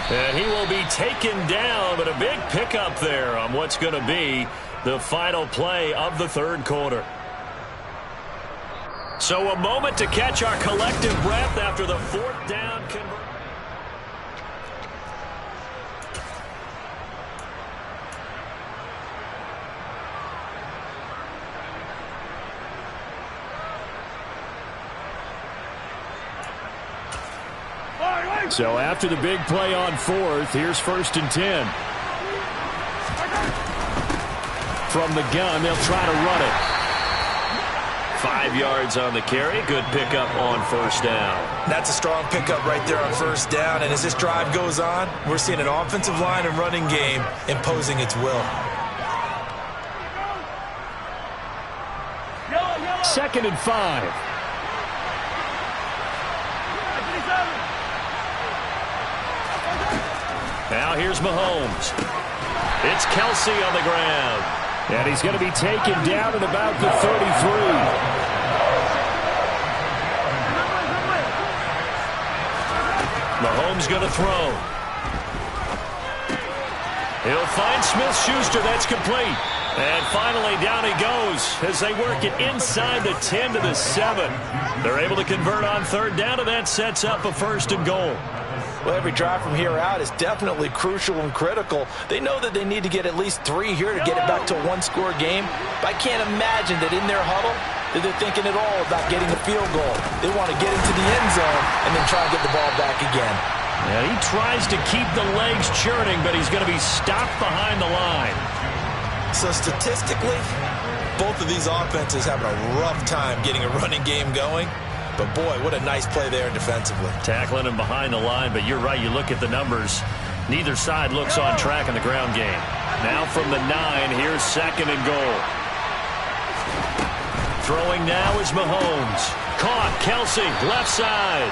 And he will be taken down, but a big pickup there on what's going to be the final play of the 3rd quarter. So a moment to catch our collective breath after the 4th down conversion. So after the big play on 4th, here's 1st and 10. From the gun, they'll try to run it. 5 yards on the carry. Good pickup on 1st down. That's a strong pickup right there on 1st down. And as this drive goes on, we're seeing an offensive line and running game imposing its will. 2nd and 5. Now here's Mahomes. It's Kelsey on the ground. And he's going to be taken down at about the 33. Mahomes going to throw. He'll find Smith-Schuster. That's complete. And finally down he goes as they work it inside the 10 to the 7. They're able to convert on 3rd down, and that sets up a 1st and goal. Well, every drive from here out is definitely crucial and critical. They know that they need to get at least 3 here to get it back to a 1-score game. But I can't imagine that in their huddle that they're thinking at all about getting a field goal. They want to get into the end zone and then try to get the ball back again. Yeah, he tries to keep the legs churning, but he's going to be stopped behind the line. So statistically, both of these offenses having a rough time getting a running game going. But, boy, what a nice play there defensively. Tackling him behind the line, but you're right. You look at the numbers. Neither side looks on track in the ground game. Now from the 9, here's 2nd and goal. Throwing now is Mahomes. Caught, Kelsey, left side.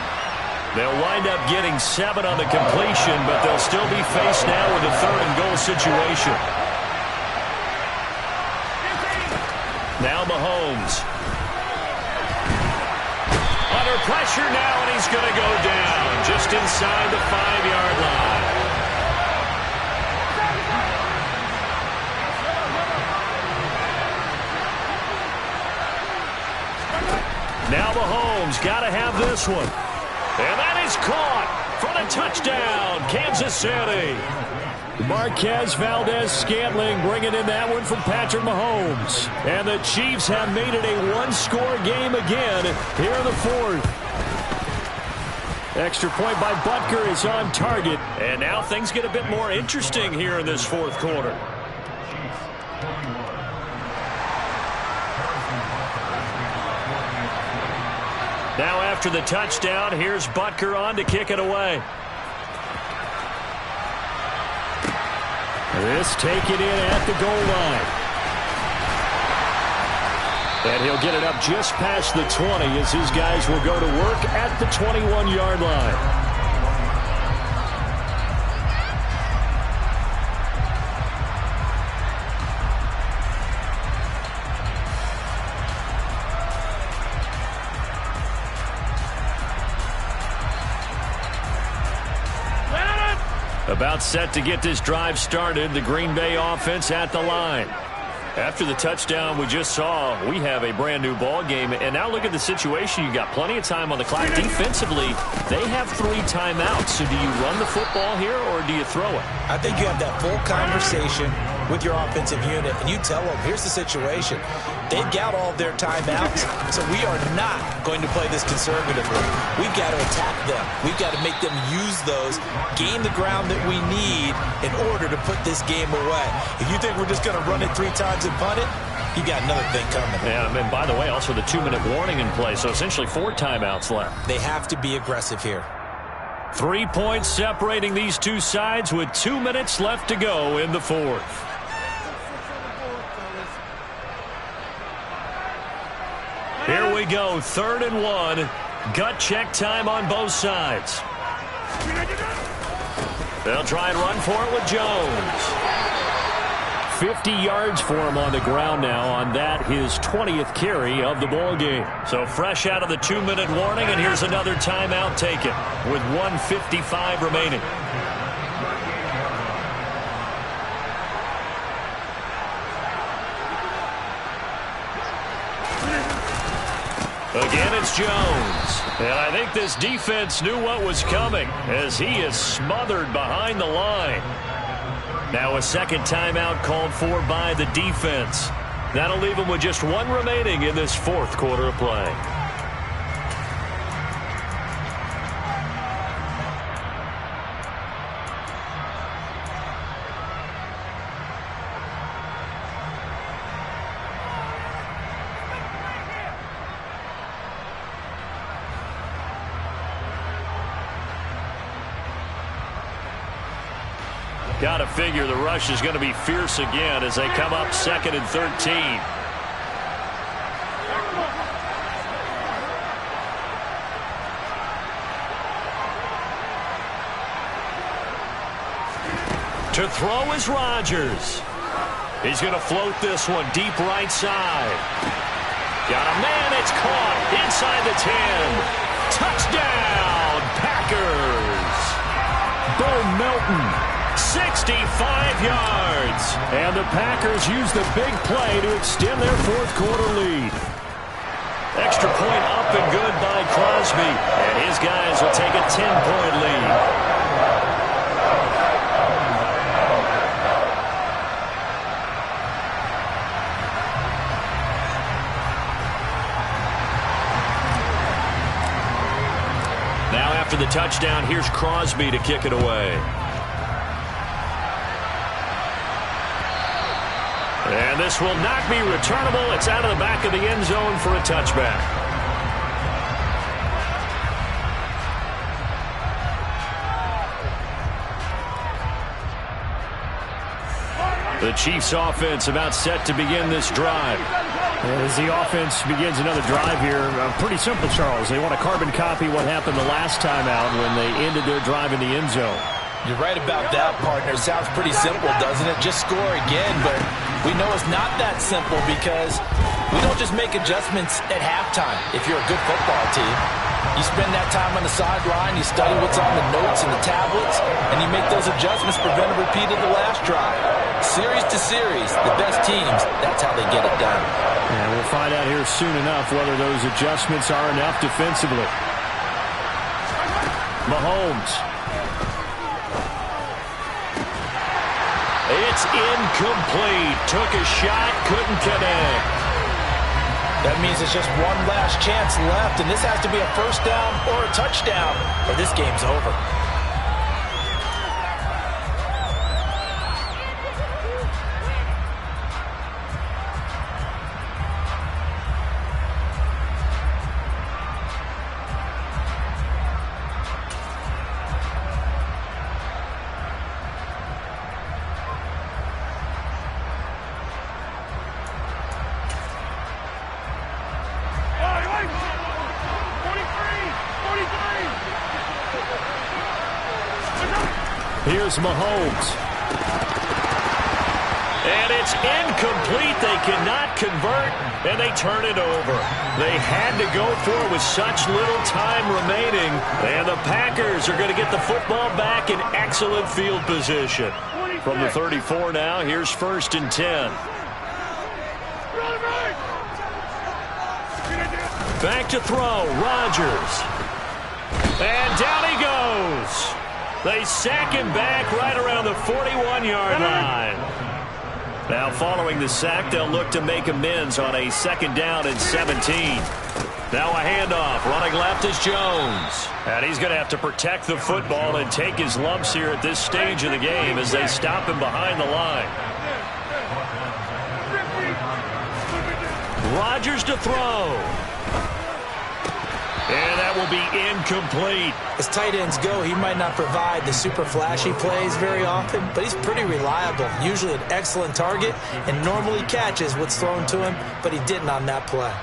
They'll wind up getting 7 on the completion, but they'll still be faced now with a 3rd and goal situation. Now Mahomes. Under pressure now, and he's going to go down just inside the 5-yard line. Now Mahomes got to have this one. And that is caught for the touchdown, Kansas City. Marquez Valdez-Scantling bringing in that one from Patrick Mahomes. And the Chiefs have made it a 1-score game again here in the 4th. Extra point by Butker is on target. And now things get a bit more interesting here in this 4th quarter. Now after the touchdown, here's Butker on to kick it away. This taken in at the goal line. And he'll get it up just past the 20 as his guys will go to work at the 21-yard line. About set to get this drive started, the Green Bay offense at the line. After the touchdown we just saw, we have a brand new ball game. And now look at the situation. You got plenty of time on the clock. Defensively, they have 3 timeouts. So do you run the football here or do you throw it? I think you have that full conversation with your offensive unit, and you tell them, here's the situation. They've got all their timeouts, so we are not going to play this conservatively. We've got to attack them. We've got to make them use those, gain the ground that we need in order to put this game away. If you think we're just going to run it 3 times and punt it, you got another thing coming. Yeah, and by the way, also the 2-minute warning in play, so essentially 4 timeouts left. They have to be aggressive here. 3 points separating these two sides with 2 minutes left to go in the fourth. Here we go, 3rd and 1. Gut check time on both sides. They'll try and run for it with Jones. 50 yards for him on the ground now on that, his 20th carry of the ball game. So fresh out of the 2-minute warning, and here's another timeout taken with 1:55 remaining. Again, it's Jones. And I think this defense knew what was coming as he is smothered behind the line. Now a second timeout called for by the defense. That'll leave him with just 1 remaining in this 4th quarter of play. Got to figure the rush is going to be fierce again as they come up 2nd and 13. To throw is Rodgers. He's going to float this one deep right side. Got a man, it's caught inside the 10. Touchdown, Packers. Bo Melton. 65 yards. And the Packers use the big play to extend their 4th quarter lead. Extra point up and good by Crosby. And his guys will take a 10-point lead. Now after the touchdown, here's Crosby to kick it away. And this will not be returnable. It's out of the back of the end zone for a touchback. The Chiefs offense about set to begin this drive. As the offense begins another drive here, pretty simple, Charles. They want to carbon copy what happened the last time out when they ended their drive in the end zone. You're right about that, partner. Sounds pretty simple, doesn't it? Just score again, but we know it's not that simple because we don't just make adjustments at halftime if you're a good football team. You spend that time on the sideline, you study what's on the notes and the tablets, and you make those adjustments to prevent a repeat of the last drive. Series to series, the best teams, that's how they get it done. And we'll find out here soon enough whether those adjustments are enough defensively. Mahomes. It's incomplete. Took a shot, couldn't connect. That means it's just one last chance left, and this has to be a first down or a touchdown, or this game's over. Here's Mahomes. And it's incomplete. They cannot convert, and they turn it over. They had to go for it with such little time remaining, and the Packers are going to get the football back in excellent field position. From the 34 now, here's 1st and 10. Back to throw, Rodgers. And down he goes. They sack him back right around the 41-yard line. Now following the sack, they'll look to make amends on a 2nd down and 17. Now a handoff. Running left is Jones. And he's going to have to protect the football and take his lumps here at this stage of the game as they stop him behind the line. Rodgers to throw. And that will be incomplete. As tight ends go, he might not provide the super flashy plays very often, but he's pretty reliable. Usually an excellent target and normally catches what's thrown to him, but he didn't on that play.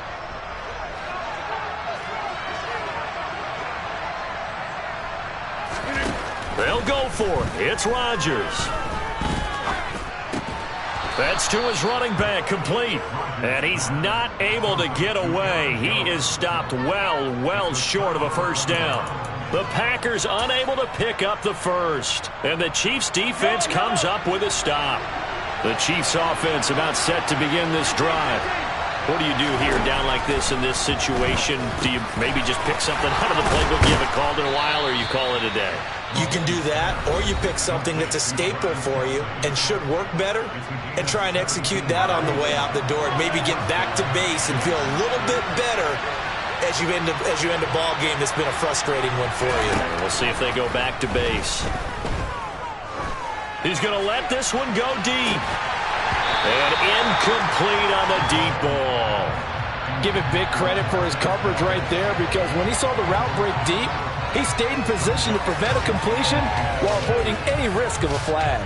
They'll go for it. It's Rodgers. That's to his running back, complete. And he's not able to get away. He is stopped well short of a 1st down. The Packers unable to pick up the 1st. And the Chiefs defense comes up with a stop. The Chiefs offense about set to begin this drive. What do you do here down like this in this situation? Do you maybe just pick something out of the playbook you haven't called in a while, or you call it a day? You can do that, or you pick something that's a staple for you and should work better and try and execute that on the way out the door and maybe get back to base and feel a little bit better as you end a ball game that's been a frustrating one for you. We'll see if they go back to base. He's going to let this one go deep. And incomplete on the deep ball. Give it big credit for his coverage right there, because when he saw the route break deep, he stayed in position to prevent a completion while avoiding any risk of a flag.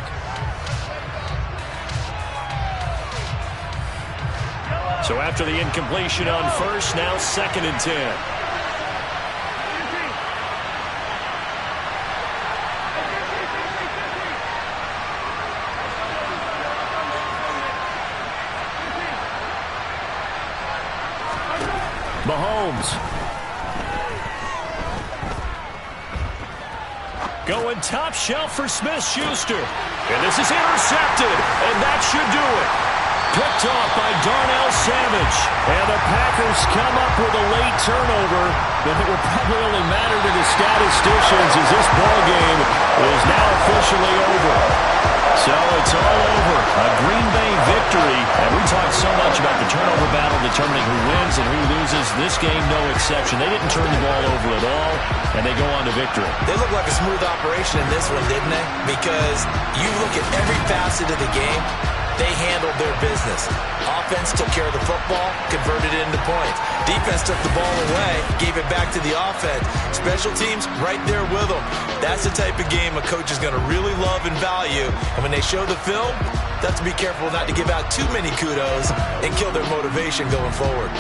So after the incompletion on 1st, now 2nd and 10. Mahomes. Going top shelf for Smith-Schuster. And this is intercepted. And that should do it. Picked off by Darnell Savage. And the Packers come up with a late turnover that will probably only matter to the statisticians as this ball game is now officially over. So it's all over. A Green Bay victory. And we talked so much about the turnover battle determining who wins and who loses. This game, no exception. They didn't turn the ball over at all, and they go on to victory. They look like a smooth operation in this one, didn't they? Because you look at every facet of the game, they handled their business. Offense took care of the football, converted it into points. Defense took the ball away, gave it back to the offense. Special teams right there with them. That's the type of game a coach is going to really love and value. And when they show the film, they have to be careful not to give out too many kudos and kill their motivation going forward.